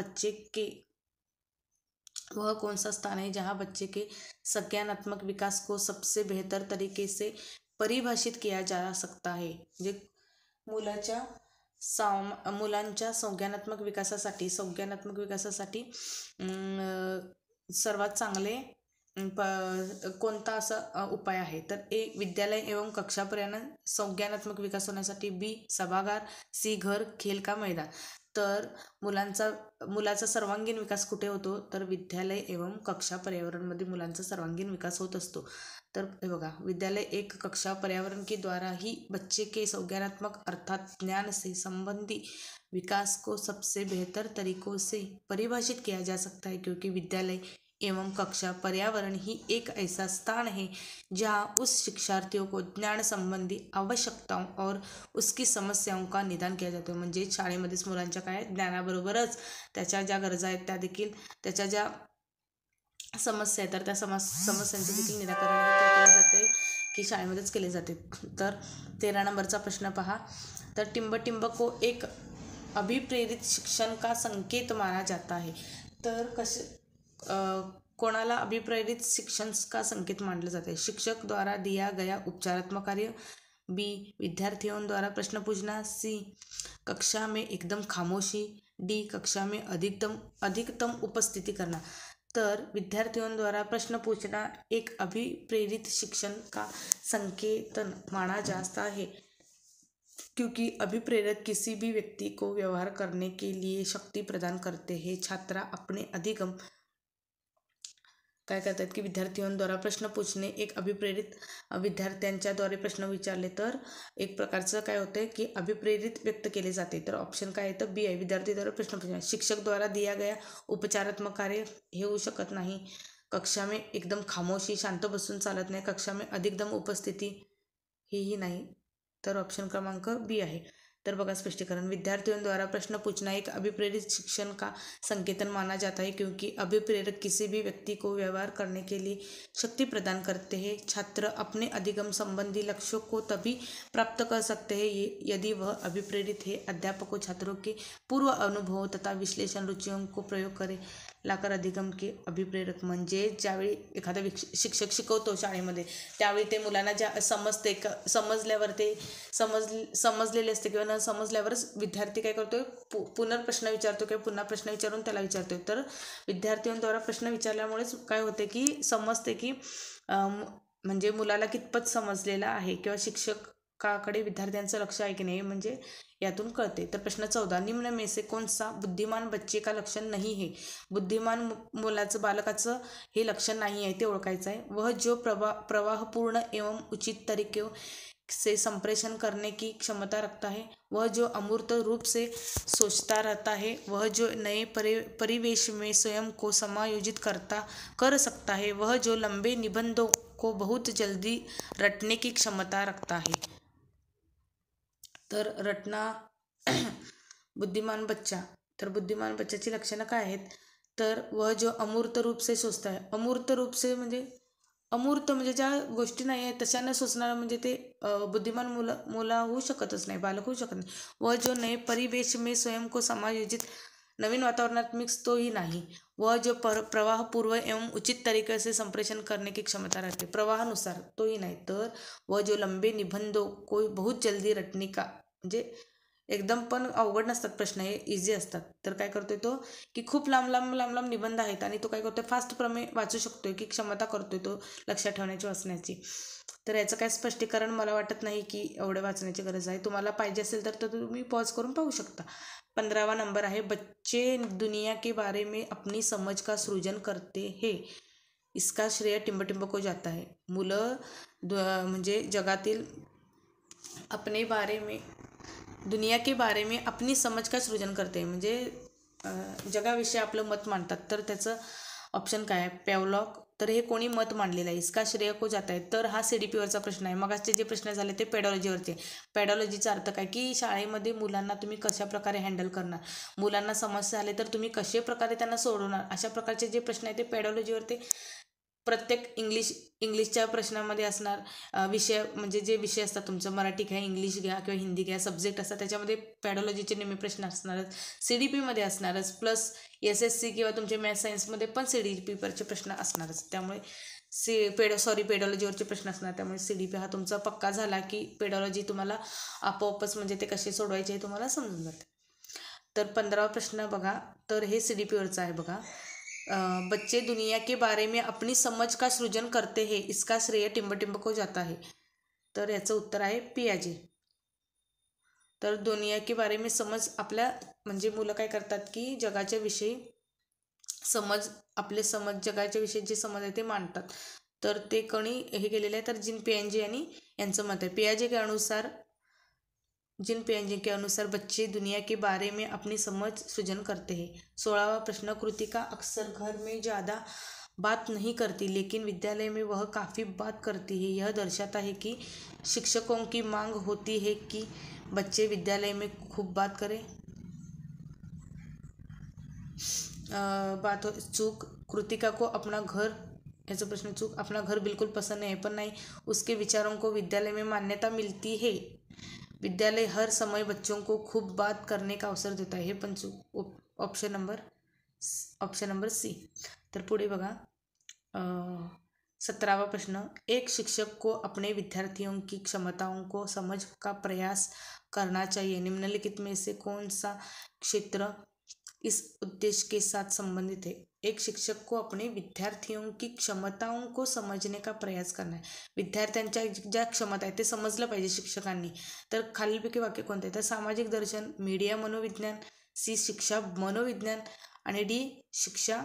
बच्चे के संज्ञानात्मक विकास को सबसे बेहतर तरीके से परिभाषित किया जा सकता है. म्हणजे मुलांच्या संज्ञानात्मक विकासासाठी सर्वात चांगले कोणता असा उपाय आहे. तर ए विद्यालय एवं कक्षा पर्यावरण संज्ञानात्मक विकास होण्यासाठी. बी सभागार. सी घर, खेल का मैदान. तर मुलाचा सर्वांगीण विकास कुठे होतो, तर विद्यालय एवं कक्षा पर्यावरणमध्ये मुलांचा सर्वांगीण विकास होत असतो. तर हे बघा, विद्यालय एक कक्षा पर्यावरण के द्वारा ही बच्चे के संज्ञानात्मक अर्थात ज्ञान से संबंधी विकास को सबसे बेहतर तरीकों से परिभाषित किया जा सकता है, क्योंकि विद्यालय एवं कक्षा पर्यावरण ही एक ऐसा स्थान है जहाँ उस शिक्षार्थियों को ज्ञान संबंधी आवश्यकताओं और उसकी समस्याओं का निदान किया जातो. म्हणजे शाळेमध्येच मुलांच्या काय ज्ञानाबरोबरच त्याच्या ज्या गरजा आहेत त्या देखील, त्याच्या ज्या समस्या आहेत तर त्या समस्यांचे देखील निराकरण केले जाते की शाळेमध्येच केले जाते. तर 13 नंबरचा प्रश्न पहा. तर टिंब को एक अभिप्रेरित शिक्षण का संकेत माना जाता है. तर कोणाला अभिप्रेरित शिक्षण का संकेत मानलं जाते. शिक्षक द्वारा दिया गया उपचारात्मक कार्य, बी विद्यार्थियों द्वारा प्रश्न पूछना, सी कक्षा में एकदम खामोशी, डी कक्षा में अधिकतम उपस्थिति करना। तर विद्यार्थियों द्वारा प्रश्न पूछना एक अभिप्रेरित शिक्षण का संकेतन माना जाता है, क्योंकि अभिप्रेरक किसी भी व्यक्ति को व्यवहार करने के लिए शक्ति प्रदान करते हैं। छात्र अपने अधिगम काय करतात की विद्यार्थ्यांद्वारा प्रश्न पूछणे एक अभिप्रेरित, विद्यार्थ्यांच्याद्वारे प्रश्न विचारले तर एक प्रकारचं काय होतंय की अभिप्रेरित व्यक्त केले जाते। तर ऑप्शन काय आहे तर बी आहे, विद्यार्थीद्वारा प्रश्न पूछणे। शिक्षक द्वारा दिया गया उपचारात्मक कार्य हे होऊ शकत नाही। कक्षा में एकदम खामोशी, शांत बसून चालत नाही। कक्षा में अधिकतम उपस्थिती हेही नाही। तर ऑप्शन क्रमांक बी आहे। तर बघा स्पष्टीकरण, विद्यार्थियों द्वारा प्रश्न पूछना एक अभिप्रेरित शिक्षण का संकेतन माना जाता है, क्योंकि अभिप्रेरक किसी भी व्यक्ति को व्यवहार करने के लिए शक्ति प्रदान करते हैं। छात्र अपने अधिगम संबंधी लक्ष्यों को तभी प्राप्त कर सकते हैं यदि वह अभिप्रेरित है। अध्यापक को छात्रों के पूर्व अनुभव तथा विश्लेषण रुचियों को प्रयोग करे लाकर अधिगम के अभिप्रेरक, म्हणजे ज्यावेळी एखादा शिक्षक शिकवतो शाळेमध्ये त्यावेळी ते मुलांना ज्या समजल्यावर ते समजलेले असते किंवा न समजल्यावरच विद्यार्थी काय करतोय पुनर्प्रश्न विचारतो किंवा पुन्हा प्रश्न विचारून त्याला विचारतोय। तर विद्यार्थ्यांद्वारा प्रश्न विचारल्यामुळेच काय होते की समजते की म्हणजे मुलाला कितपत समजलेला आहे किंवा शिक्षकाकडे विद्यार्थ्यांचं लक्ष आहे की नाही म्हणजे यातून कळते। तर प्रश्न 14, निम्न में से कौन सा बुद्धिमान बच्चे का लक्षण नहीं है। बुद्धिमान मुलाचं बालकाचं हे लक्षण नाही आहे ते ओळखायचं आहे। वह जो प्रवाहपूर्ण एवं उचित तरीके से संप्रेषण करने की क्षमता रखता है, वह जो अमूर्त रूप से सोचता रहता है, वह जो नए परिवेश में स्वयं को समायोजित कर सकता है, वह जो लंबे निबंधों को बहुत जल्दी रटने की क्षमता रखता है। तर रटना बुद्धिमान बच्चा, तर बुद्धिमान बच्चाची लक्षणं काय आहेत तर वह जो अमूर्त रूप से सोचता है, अमूर्त रूप से म्हणजे अमूर्त म्हणजे ज्या गोष्टी नाही आहेत तशा न सोचणारा म्हणजे ते बुद्धिमान मुला होऊ शकतच नाही, बालक होऊ शकत नाही। वह जो नए परिवेश में स्वयं को समायोजित, नवीन वातावरणात मिक्स तोही नाही। वह जो प्रवाह पूर्व एवं उचित तरीके से संप्रेषण करने की क्षमता रखते, प्रवाहानुसार तोही नाही। तर वह जो लंबे निबंधों को बहुत जल्दी रटने का, म्हणजे एकदम पण अवघड नसतात प्रश्न, हे इझी असतात। तर काय करतोय तो की खूप लांब निबंध आहेत आणि तो काय करतोय फास्ट प्रमे वाचू शकतोय की क्षमता करतोय तो लक्षात ठेवण्याची वाचण्याची। तर याचं काय स्पष्टीकरण मला वाटत नाही की एवढे वाचण्याची गरज आहे। तुम्हाला पाहिजे असेल तर तुम्ही पॉज करून पाहू शकता। 15वां नंबर आहे, बच्चे दुनिया के बारे में अपनी समझ का सृजन करते हैं, इसका श्रेय टिंबटिंब को जाता है। मुलं म्हणजे जगातील अपने बारे में, दुनिया के बारे में अपनी समझ का सृजन करते हैं, म्हणजे जगाविषयी आपलं मत मांडतात। तर त्याचं ऑप्शन काय आहे पॅव्लॉक, तर हे कोणी मत मांडलेलं आहे, इसका श्रेय को जाता है। तर हा CDP-वरचा प्रश्न आहे। मगाचे जे प्रश्न झाले ते पेडॉलॉजीवरचे। पेडॉलॉजीचा अर्थ काय की शाळेमध्ये मुलांना तुम्ही कशा प्रकारे हँडल करणार, मुलांना समस्या आले तर तुम्ही कशा प्रकारे त्यांना सोडवणार, अशा प्रकारचे जे प्रश्न आहेत ते पेडॉलॉजीवरती प्रत्येक इंग्लिशच्या प्रश्नामध्ये असणार। विषय म्हणजे जे विषय असतात तुमचं मराठी घ्या, इंग्लिश घ्या किंवा हिंदी घ्या, सब्जेक्ट असतात त्याच्यामध्ये पेडॉलॉजीचे नेहमी प्रश्न असणारच, CDP-मध्ये असणारच, प्लस SSC किंवा तुमचे मॅथ्स सायन्समध्ये पण CDP-वरचे प्रश्न असणारच। त्यामुळे पेडॉलॉजीवरचे प्रश्न असणार, त्यामुळे CDP हा तुमचा पक्का झाला की पेडॉलॉजी तुम्हाला आपोआपच म्हणजे ते कसे सोडवायचे हे तुम्हाला समजून जाते। तर 15वा प्रश्न बघा, तर हे CDP-वरचा आहे बघा। बच्चे दुनिया के बारे में अपनी समझ का सृजन करते हैं, इसका श्रेय टिंबटिंब को जाता है। तर याचं उत्तर आहे पियाजे। तर दुनिया के बारे में समज, आपल्या म्हणजे मुलं काय करतात की जगाच्या विषयी समज, आपले समज जगाच्या विषयी जे समज आहे ते मांडतात। तर ते कोणी हे केलेलं आहे तर जीन पियाजे आणि यांचं मत आहे। पियाजे के अनुसार बच्चे दुनिया के बारे में अपनी समझ सृजन करते हैं। 16वां प्रश्न, कृतिका अक्सर घर में ज़्यादा बात नहीं करती लेकिन विद्यालय में वह काफ़ी बात करती है, यह दर्शाता है कि शिक्षकों की मांग होती है कि बच्चे विद्यालय में खूब बात करें। चूक, कृतिका को अपना घर, याचा प्रश्न चूक, अपना घर बिल्कुल पसंद नहीं है, पण नहीं उसके विचारों को विद्यालय में मान्यता मिलती है। विद्यालय हर समय बच्चों को खूब बात करने का अवसर देता है, हे पण चूक, ऑप्शन नंबर सी। तर पुढे बघा, 17वां प्रश्न, एक शिक्षक को अपने विद्यार्थियों की क्षमताओं को समझ का प्रयास करना चाहिए। निम्नलिखित में से कौन सा क्षेत्र इस उद्देश्य के साथ संबंधित है? एक शिक्षक को अपने विद्यार्थियों की क्षमताओं को समजणे का प्रयास करना आहे. विद्यार्थ्यांच्या ज्या क्षमता आहेत ते समजलं पाहिजे शिक्षकांनी. तर खालीलपैकी वाक्य कोणते? तर सामाजिक दर्शन, मीडिया मनोविज्ञान, सी शिक्षा मनोविज्ञान आणि डी शिक्षा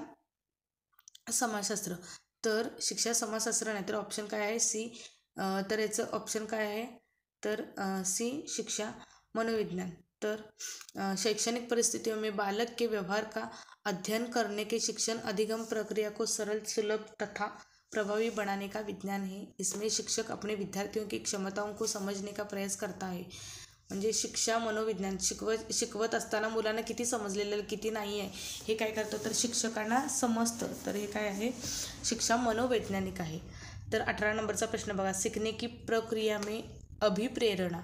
समाजशास्त्र. तर शिक्षा समाजशास्त्र नाही तर ऑप्शन काय आहे? सी. तर याचं ऑप्शन काय आहे? तर सी शिक्षा मनोविज्ञान. तर शैक्षणिक परिस्थितियों में बालक के व्यवहार का अध्ययन करने के शिक्षण अधिगम प्रक्रिया को सरल, सुलभ तथा प्रभावी बनाने का विज्ञान है. इसमें शिक्षक अपने विद्यार्थियों की क्षमताओं को समझने का प्रयास करता है. म्हणजे शिक्षा मनोविज्ञान शिकवत असताना मुलांना किती समजलेलं किती नाही आहे हे काय करतं तर शिक्षकांना समजतं. तर हे काय आहे? शिक्षा मनोवैज्ञानिक आहे. तर 18 नंबरचा प्रश्न बघा, सीखने की प्रक्रिया में अभिप्रेरणा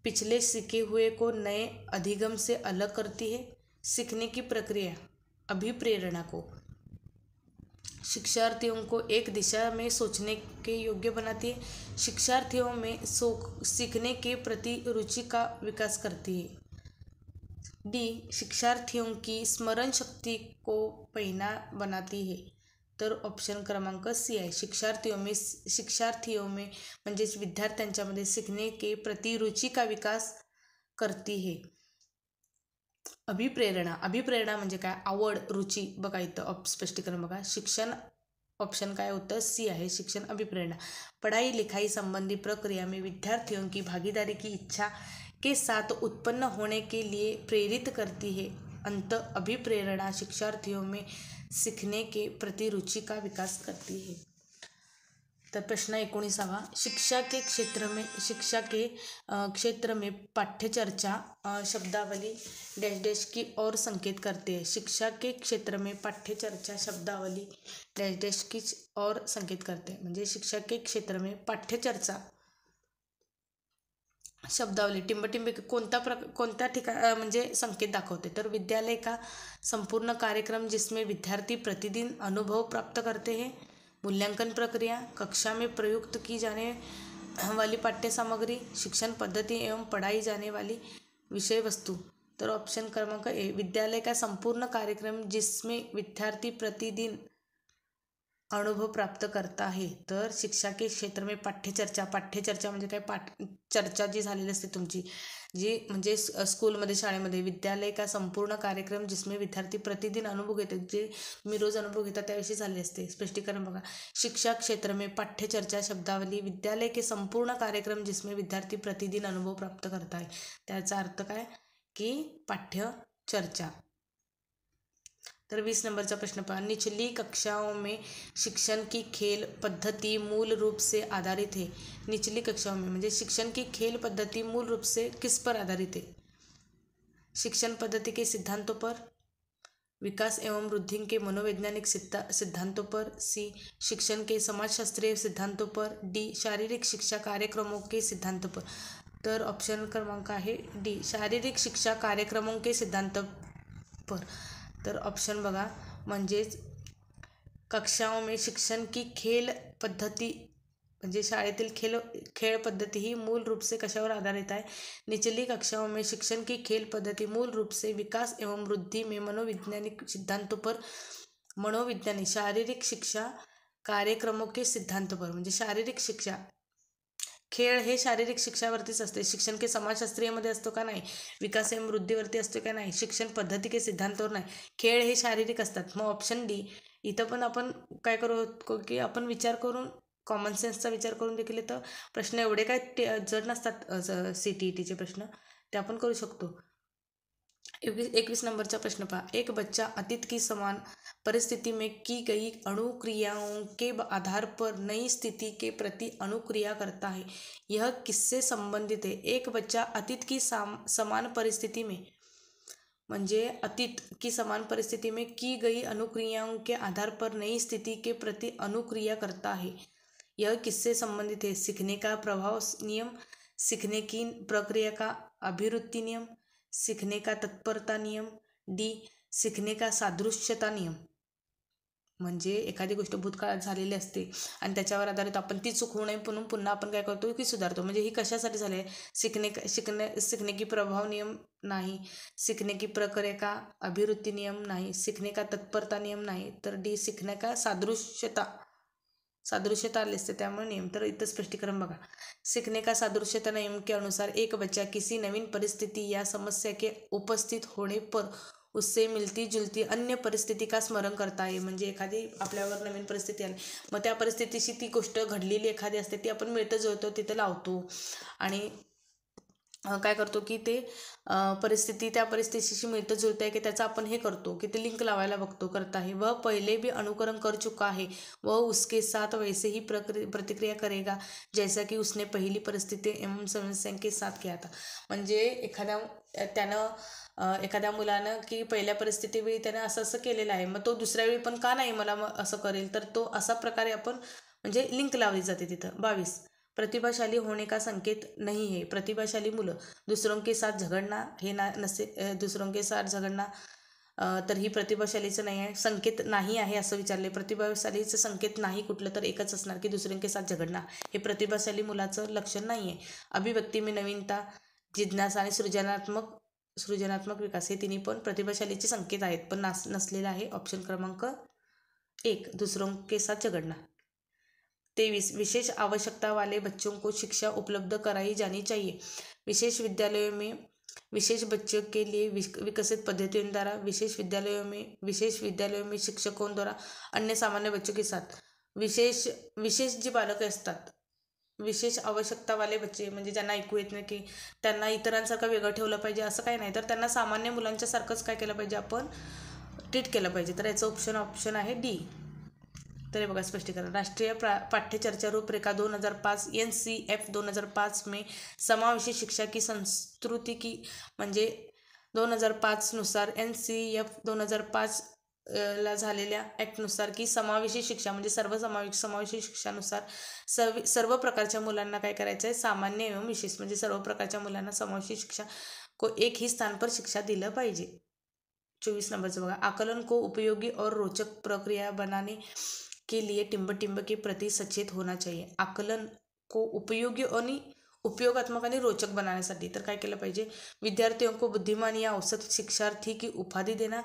पिछले सीखे हुए को नए अधिगम से अलग करती है. सीखने की प्रक्रिया अभिप्रेरणा को शिक्षार्थियों को एक दिशा में सोचने के योग्य बनाती है. शिक्षार्थियों में सीखने के प्रति रुचि का विकास करती है. डी शिक्षार्थियों की स्मरण शक्ति को पहिना बनाती है. तर ऑप्शन क्रमांक सी आहे. शिक्षार्थियों में म्हणजेच विद्यार्थ्यांच्यामध्ये सीखने के प्रति रुचि का विकास करती है. अभिप्रेरणा म्हणजे काय? आवड, रुची. बघा इथं स्पष्टीकरण बघा. शिक्षण ऑप्शन काय होतं? सी आहे. शिक्षण अभिप्रेरणा पढ़ाई लिखाई संबंधी प्रक्रिया में विद्यार्थियों की भागीदारी की इच्छा के साथ उत्पन्न होने के लिए प्रेरित करती है. अंत अभिप्रेरणा शिक्षार्थियों में सीखने के प्रति रुचि का विकास करती है. तर प्रश्न 19वां, शिक्षा के क्षेत्र में पाठ्यचर्चा शब्दावली डैश डैश की ओर संकेत करते हैं. शिक्षा के क्षेत्र में पाठ्यचर्चा शब्दावली डैश डैश की ओर संकेत करते हैं. म्हणजे शिक्षा के क्षेत्र में पाठ्यचर्चा शब्दावली टिंबटिंब कोणत्या ठिकाण म्हणजे संकेत दाखवते. तर विद्यालय का संपूर्ण कार्यक्रम जिसमें विद्यार्थी प्रतिदिन अनुभव प्राप्त करते हैं. मूल्यांकन प्रक्रिया, कक्षा में प्रयुक्त की जाने वाली पाठ्य सामग्री, शिक्षण पद्धति एवं पढ़ाई जाने वाली विषय वस्तु. तर ऑप्शन क्रमांक ए विद्यालय का संपूर्ण कार्यक्रम जिसमें विद्यार्थी प्रतिदिन अनुभव प्राप्त करता है. तर शिक्षा के क्षेत्र में पाठ्यचर्चा म्हणजे काय? चर्चा जी झालेली असते तुमची जी म्हणजे स्कूलमध्ये शाळेमध्ये. विद्यालय का संपूर्ण कार्यक्रम जिसमें विद्यार्थी प्रतिदिन अनुभव घेतात, जे तुम्ही रोज अनुभव घेता त्याविषयी झाले असते. स्पष्टीकरण बघा. शिक्षा क्षेत्र में पाठ्यचर्चा शब्दावली विद्यालय के संपूर्ण कार्यक्रम जिसमें विद्यार्थी प्रतिदिन अनुभव प्राप्त करता है. त्याचा अर्थ काय की पाठ्यचर्चा. तर 20 नंबरचा प्रश्न पहा, निचली कक्षाओं में शिक्षण की खेल पद्धति मूल रूप से आधारित है. निचली कक्षाओं में म्हणजे शिक्षण की खेल पद्धति मूल रूप से किस पर आधारित है? शिक्षण पद्धति के सिद्धांतों पर, विकास एवं वृद्धि के मनोवैज्ञानिक सिद्धांतों पर, सी शिक्षण के समाजशास्त्रीय सिद्धांतों पर, डी शारीरिक शिक्षा कार्यक्रमों के सिद्धांतों पर. तर ऑप्शन क्रमांक आहे डी शारीरिक शिक्षा कार्यक्रमों के सिद्धांतों पर. तर ऑप्शन बघा म्हणजेच कक्षाओं में शिक्षण की खेल पद्धति म्हणजे शाळेतील खेळ पद्धति ही मूल रूप से कशावर आधारित आहे. निचली कक्षाओं में शिक्षण की खेल पद्धति मूल रूप से विकास एवं वृद्धि में मनोवैज्ञानिक सिद्धांतों पर, मनोवैज्ञानिक शारीरिक शिक्षा कार्यक्रमों के सिद्धांतों पर. म्हणजे शारीरिक शिक्षा खेळ हे शारीरिक शिक्षावरतीच असते. शिक्षण के समाजशास्त्रीयमध्ये असतो का नाही. विकास एवं वृद्धीवरती असतो का नाही. शिक्षण पद्धती के सिद्धांतावर नाही. खेळ हे शारीरिक असतात. मग ऑप्शन डी. इथं पण आपण काय करू की आपण विचार करून कॉमन सेन्सचा विचार करून देखील इथं प्रश्न एवढे काय जड नसतात CTETचे प्रश्न ते आपण करू शकतो. 21 नंबरचा प्रश्न पहा, एक बच्चा अतीत की समान परिस्थिति में की गई अनुक्रियाओं के आधार पर नई स्थिति के प्रति अनुक्रिया करता है. यह किससे संबंधित है? एक बच्चा अतीत की समान परिस्थिति में म्हणजे अतीत की समान परिस्थिति में की गई अनुक्रियाओं के आधार पर नई स्थिति के प्रति अनुक्रिया करता है. यह किससे संबंधित है? सीखने का प्रभाव नियम, सीखने की प्रक्रिया का अभिवृत्ति नियम, सीखने का तत्परता नियम, डी सीखने का सादृश्यता नियम. म्हणजे एखादी गोष्ट भूतकाळात झालेली असते आणि त्याच्यावर आधारित आपण ती चूक होऊ नये म्हणून पुन्हा आपण काय करतो की सुधारतो. म्हणजे ही कशासाठी झाले, सीखने की प्रभाव नियम नाही, सीखने की प्रक्रिया का अभिवृत्ती नियम नाही, सीखने का तत्परता नियम नाही, तर डी सीखने का सादृश्यता आली असते त्यामुळे नियम. तर इथं स्पष्टीकरण बघा. सीखने का सादृश्यता नियम के अनुसार एक बच्चा किसी नवीन परिस्थिति या समस्या के उपस्थित होने पर उससे मिलती जुलती अन्य परिस्थिती का स्मरण करता आहे. म्हणजे एखादी आपल्यावर नवीन परिस्थिती आली, मग त्या परिस्थितीशी ती गोष्ट घडलेली एखादी असते ती आपण मिळतं जुळतं तिथं लावतो आणि काय करतो की ते परिस्थिती त्या परिस्थितीशी मिळतं जुळतं आहे की त्याचा आपण हे करतो की ते लिंक लावायला बघतो करता है. वह पहले भी अनुकरण कर चुका है, वह उसके साथ वैसे ही प्रतिक्रिया करेगा जैसा की उसने पहिली परिस्थिती एवं समस्या के साथ किया था. म्हणजे एखाद्या मुलानं की पहिल्या परिस्थितीवेळी त्यानं असं असं केलेलं आहे, मग तो दुसऱ्या वेळी पण का नाही मला असं करेल, तर तो असा प्रकारे आपण म्हणजे लिंक लावली जाते तिथं. 22 प्रतिभाशाली होने का संकेत नहीं है. प्रतिभाशाली मुलं दुसरों के साथ झगडना हे दुसरों के साथ झगडना तर ही प्रतिभाशालीचं नाही आहे, संकेत नाही आहे असं विचारले. प्रतिभाशालीचं संकेत नाही कुठलं तर एकच असणार की दुसरों के साथ झगडना, हे प्रतिभाशाली मुलाचं लक्षण नाही आहे. अभिव्यक्ती में नवीनता, जिज्ञासा आणि सृजनात्मक विकास हे तिन्ही पण प्रतिभाशालीचे संकेत आहेत, पण नसलेला आहे ऑप्शन क्रमांक 1 दुसरों के साथ झगडना. 23 विशेष आवश्यकता वाले बच्चों को शिक्षा उपलब्ध कराई जानी चाहिए. विशेष विद्यालयों में विशेष बच्चों के लिए विकसित पद्धतियों द्वारा, विशेष विद्यालयों में शिक्षकों द्वारा अन्य सामान्य बच्चों के साथ विशेष जी बालक असतात, विशेष आवश्यकता वाले बच्चे म्हणजे ज्यांना ऐकू येत नाही की त्यांना इतरांसारखं वेगळं ठेवलं पाहिजे असं काही नाही, तर त्यांना सामान्य मुलांच्या सारखंच काय केलं पाहिजे आपण ट्रीट केलं पाहिजे. तर याचं ऑप्शन आहे डी. तर हे बघा स्पष्टीकरण. राष्ट्रीय पाठ्यचर्चा रूपरेखा 2005 NCF 2005 में समावेशी शिक्षा की संस्कृति की म्हणजे 2005 नुसार NCF 2005 ला झालेल्या ॲक्टनुसार की समावेशी शिक्षा म्हणजे समावेशी शिक्षानुसार सर्व प्रकारच्या मुलांना काय करायचं आहे, सामान्य एवं विशेष म्हणजे सर्व प्रकारच्या मुलांना समावेशी शिक्षा को एक ही स्थान पर शिक्षा दिलं पाहिजे. 24 नंबरचं बघा. आकलन को उपयोगी और रोचक प्रक्रिया बनाने के लिए टिंब के प्रति सचेत होना चाहिए. आकलन को उपयोगी आणि उपयोगात्मक आणि रोचक बनाण्यासाठी तर काय केलं पाहिजे, विद्यार्थियों को बुद्धिमान या औसत शिक्षार्थी की उपाधि देना,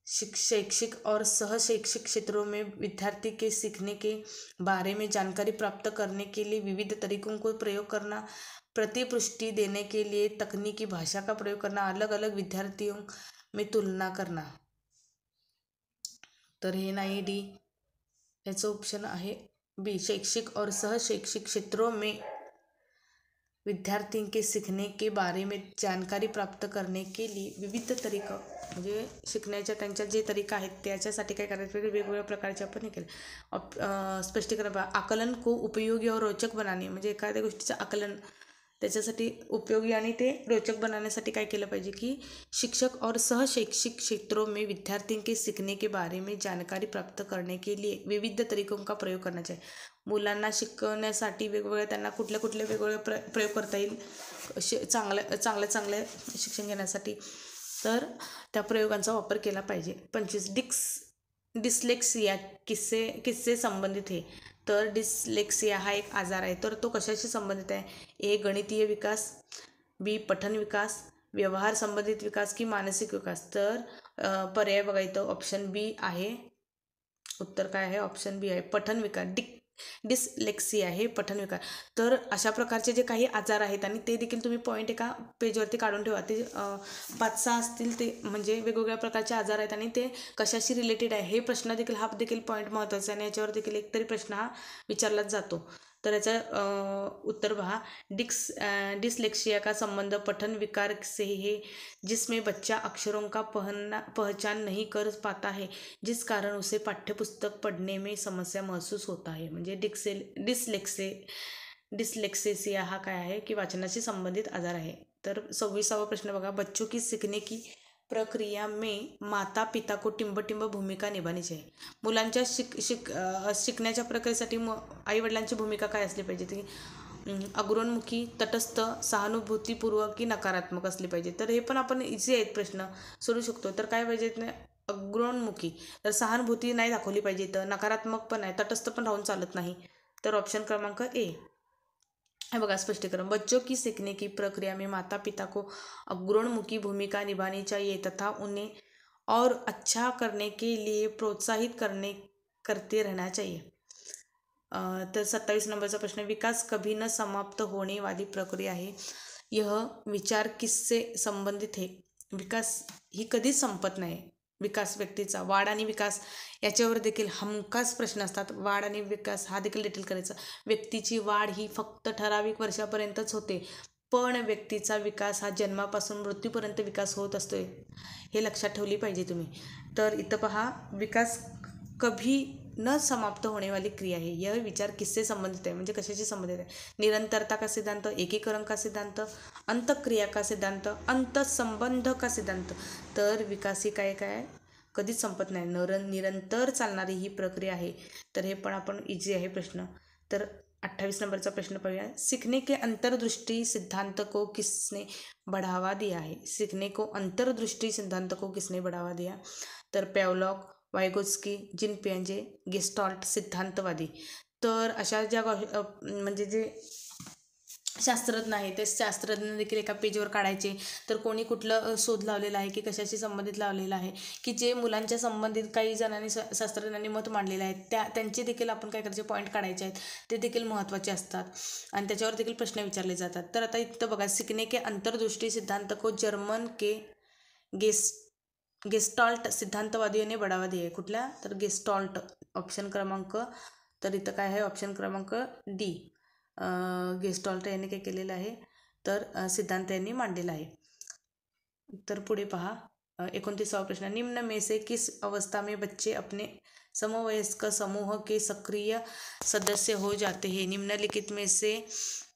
शैक्षिक और सहशैक्षिक क्षेत्रों में विद्यार्थी के सीखने के बारे में जानकारी प्राप्त करने के लिए विविध तरीकों को प्रयोग करना, प्रतिपुष्टि देने के लिए तकनीकी भाषा का प्रयोग करना, अलग अलग विद्यार्थियों में तुलना करना. तर हे नाही डी, याचं ऑप्शन आहे बी. शैक्षिक और सहशैक्षिक क्षेत्रों में विद्यार्थी के सीखने के बारे में जानकारी प्राप्त करने के लिए विविध तरीका म्हणजे शिकण्याच्या त्यांच्या जे तरीका आहेत त्याच्यासाठी काय करायचं, वेगवेगळ्या प्रकारचे आपण हे केलं. स्पष्टीकरण. आकलन को उपयोगी और रोचक बनाने म्हणजे एखाद्या गोष्टीचं आकलन त्याच्यासाठी उपयोगी आणि ते रोचक बनाण्यासाठी काय केलं पाहिजे की शिक्षक और सहशैक्षिक क्षेत्रों में विद्यार्थी के सीखने के बारे में जानकारी प्राप्त करने के लिए विविध तरीकों का प्रयोग करना चाहिए. मुलांना शिकवण्यासाठी वेगवेगळ्या त्यांना कुठले वेगवेगळे प्रयोग करता येईल चांगले शिक्षण घेण्यासाठी, तर त्या प्रयोगांचा वापर केला पाहिजे. 25 डिस्लेक्सिया किससे संबंधित आहे, तर डिस्लेक्सिया हा एक आजार आहे, तर तो कशाशी संबंधित आहे. ए गणितीय विकास, बी पठन विकास, व्यवहार संबंधित विकास की मानसिक विकास. तर पर्याय बघा इथं ऑप्शन बी आहे. उत्तर काय आहे, ऑप्शन बी आहे पठन विकास. डिस्लेक्सिया हे पठन विकार. तर अशा प्रकारचे जे काही आजार आहेत आणि ते देखील तुम्ही पॉईंट एका पेजवरती काढून ठेवा. ते 5-6 असतील, ते म्हणजे वेगवेगळ्या प्रकारचे आजार आहेत आणि ते कशाशी रिलेटेड आहे हे प्रश्न देखील हा देखील पॉईंट महत्त्वाचा आहे आणि याच्यावर देखील एकतरी प्रश्न हा विचारलाच जातो. तर याचा उत्तर पहा. डिस्लेक्सिया का संबंध पठन विकार से है, जिसमें बच्चा अक्षरों का पहचान नहीं कर पाता है, जिस कारण उसे पाठ्यपुस्तक पढ़ने में समस्या महसूस होता है. म्हणजे डिस्लेक्सिया हा काय आहे की वाचनाशी संबंधित आजार आहे. तर 26वा प्रश्न बघा. बच्चों की सीखने की प्रक्रिया में माता पिता को टिंब भूमिका निभानी चाहिए. मुलांच्या शिकण्याच्या प्रक्रियेसाठी आई वडिलांची भूमिका काय असली पाहिजे, ती अग्रोन्मुखी, तटस्थ, सहानुभूतीपूर्वक की नकारात्मक असली पाहिजे. तर हे पण आपण इझी आहेत प्रश्न सोडू शकतो. तर काय पाहिजे, अग्रोन्मुखी, तर सहानुभूती नाही दाखवली पाहिजे, तर नकारात्मक पण आहे, तटस्थ पण राहून चालत नाही. तर ऑप्शन क्रमांक ए है बघा स्पष्टीकरण, बच्चों की सीखने की प्रक्रिया में माता पिता को अग्रोन्मुखी भूमिका निभानी चाहिए तथा उन्हें और अच्छा करने के लिए प्रोत्साहित करते रहना चाहिए. तर 27 नंबरचा प्रश्न, विकास कभी न समाप्त होने वाली प्रक्रिया है, यह विचार किससे संबंधित है. विकास ही कधीच संपत नाही. विकास व्यक्तीचा वाढ आणि विकास याच्यावर देखील हमखास प्रश्न असतात. वाढ आणि विकास हा देखील डिटेल करायचा. व्यक्तीची वाढ ही फक्त ठराविक वर्षापर्यंतच होते, पण व्यक्तीचा विकास हा जन्मापासून मृत्यूपर्यंत विकास होत असतोय, हे लक्षात ठेवली पाहिजे तुम्ही. तर इथं पहा, विकास कभी न समाप्त होने वाली क्रिया है, यह विचार किससे संबंधित आहे, म्हणजे कशाशी संबंधित आहे. निरंतरता का सिद्धांत, एकीकरण का सिद्धांत, अंतक्रिया का सिद्धांत, अंतसंबंध का सिद्धांत. तर विकास ही काय काय कधीच संपत नाही, निरंतर चालणारी ही प्रक्रिया आहे. तर हे पण आपण इझी आहे प्रश्न. तर 28 नंबरचा प्रश्न पाहूया, सीखने के अंतर्दृष्टि सिद्धांत को किसने बढ़ावा दिया है. सीखने को अंतर्दृष्टि सिद्धांत को किसने बढ़ावा दिया. तर पॅव्लॉक, वायगोत्स्की, जीन पियाजे, गेस्टॉल्ट सिद्धांतवादी. तर अशा ज्या म्हणजे जे शास्त्रज्ञ आहे ते शास्त्रज्ञ देखील एका पेजवर काढायचे. तर कोणी कुठलं शोध लावलेला आहे की कशाशी संबंधित लावलेला आहे, की जे मुलांच्या संबंधित काही जणांनी शास्त्रज्ञांनी मत मांडलेलं आहे त्यांचे देखील आपण काय करायचे पॉईंट काढायचे आहेत, ते देखील महत्त्वाचे असतात आणि त्याच्यावर देखील प्रश्न विचारले जातात. तर आता इथं बघा, सीखने के अंतर्दृष्टि सिद्धांत को जर्मन के गेस्टॉल्ट सिद्धांतवादियों ने बढ़ावा दिया है. कुठल्या, तर गेस्टॉल्ट ऑप्शन क्रमांक, तर इथं काय आहे ऑप्शन क्रमांक डी, गेस्टॉल्ट यांनी काय केलेलं आहे, तर सिद्धांत यांनी मांडलेला आहे. तर पुढे पहा, 29वां प्रश्न, निम्न में से किस अवस्था में बच्चे अपने समवयस्क समूह के सक्रिय सदस्य हो जाते हैं. निम्नलिखित में से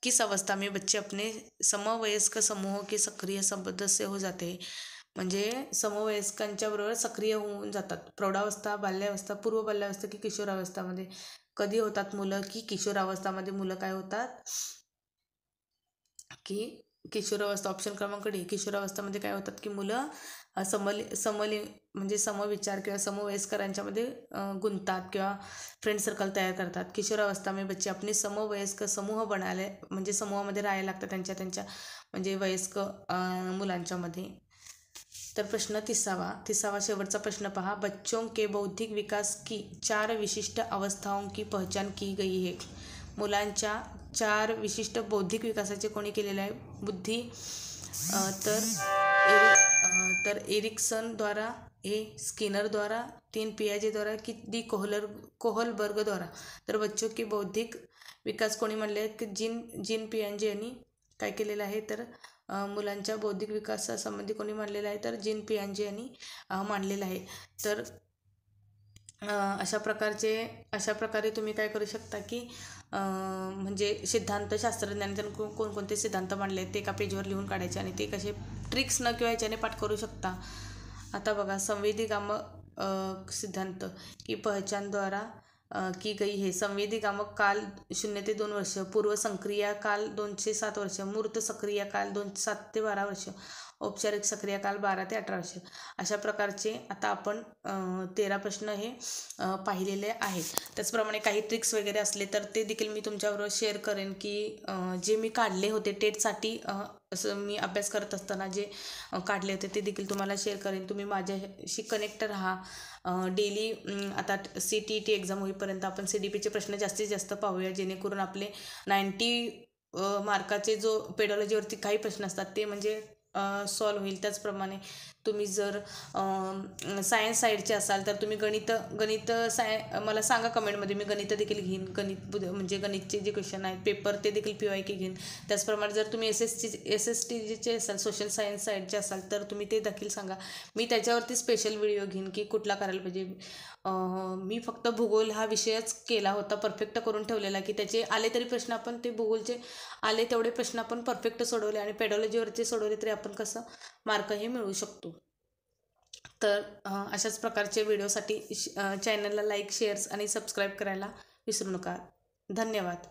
किस अवस्था में बच्चे अपने समवयस्क समूह के सक्रिय सदस्य हो जाते हैं. म्हणजे समवयस्कांच्या बरोबर सक्रिय होऊन जातात. प्रौढावस्था, बाल्यावस्था, पूर्व बाल्यावस्था की किशोरावस्थामध्ये कधी होतात मुलं, की किशोरावस्थामध्ये मुलं काय होतात, की किशोरावस्था ऑप्शन क्रमांक डी, किशोरावस्थामध्ये काय होतात की मुलं म्हणजे समविचार किंवा समवयस्करांच्यामध्ये गुंततात किंवा फ्रेंड सर्कल तयार करतात. किशोरावस्था में बच्चे अपने समवयस्क समूह बनायला, म्हणजे समूहामध्ये राहायला लागतात त्यांच्या म्हणजे वयस्क मुलांच्यामध्ये. तर प्रश्न 30वां शेवटचा प्रश्न पहा, बच्चों के बौद्धिक विकास की 4 विशिष्ट अवस्थाओं की पहचान की गई है. मुलांच्या 4 विशिष्ट बौद्धिक विकासाचे कोणी केलेले आहे, बुद्धी, तर एरिक्सन द्वारा, ए स्किनर द्वारा, 3 पियाजे द्वारा की डी कोहलबर्ग द्वारा. तर बच्चों के बौद्धिक विकास कोणी म्हणले आहेत, की जीन पियाजे यांनी काय केलेलं आहे, तर मुलांच्या बौद्धिक विकासासंबंधी कोणी मांडलेलं आहे, तर जीन पियाजे यांनी मांडलेलं आहे. तर अशा प्रकारे तुम्ही काय करू शकता, की म्हणजे सिद्धांत शास्त्रज्ञांनी कोणकोणते सिद्धांत मांडले आहेत ते एका पेजवर लिहून काढायचे आणि ते कसे ट्रिक्स न किंवा याच्याने पाठ करू शकता. आता बघा, संवेदीगामक सिद्धांत की पहचान द्वारा की गई है. संवेदीगामक काल 0 ते 2 वर्ष, पूर्व संक्रिया काल 2 ते 7 वर्ष, मूर्त सक्रिया काल 7 ते 12 वर्ष, औपचारिक सक्रिया काल 12 ते 18 वर्ष. अशा प्रकारचे आता आपण 13 प्रश्न हे पाहिलेले आहेत. त्याचप्रमाणे काही ट्रिक्स वगैरे असले तर ते देखील मी तुमच्याबरोबर शेअर करेन, की जे मी काढले होते टेटसाठी, असं मी अभ्यास करत असताना जे काढले होते ते देखील तुम्हाला शेअर करेन. तुम्ही माझ्याशी कनेक्ट राहा. डेली आता CTET एक्झाम होईपर्यंत आपण CDPचे प्रश्न जास्तीत जास्त पाहूया, जेणेकरून आपले 90 मार्काचे जो पेडॉलॉजीवरती काही प्रश्न असतात ते म्हणजे सॉल्व होईल. त्याचप्रमाणे तुम्ही जर सायन्स साईडचे असाल तर तुम्ही गणित मला सांगा कमेंटमध्ये, मी गणित देखील घेईन. म्हणजे गणितचे जे क्वेश्चन आहेत पेपर ते देखील PYQ घेईन. त्याचप्रमाणे जर तुम्ही SSTचे असाल, सोशल सायन्स साईडचे असाल तर तुम्ही ते देखील सांगा, मी त्याच्यावरती स्पेशल व्हिडिओ घेईन की कुठला करायला पाहिजे. मी फक्त भूगोल हा विषयच केला होता, परफेक्ट करून ठेवलेला, की त्याचे आले तरी प्रश्न आपण ते भूगोलचे आले तेवढे प्रश्न आपण परफेक्ट सोडवले आणि पेडॉलॉजीवरचे सोडवले तरी आपण कसं मार्क हे मिळवू शकतो. तर अशाच प्रकारचे व्हिडिओसाठी चॅनलला लाईक, शेअर्स आणि सबस्क्राईब करायला विसरू नका. धन्यवाद.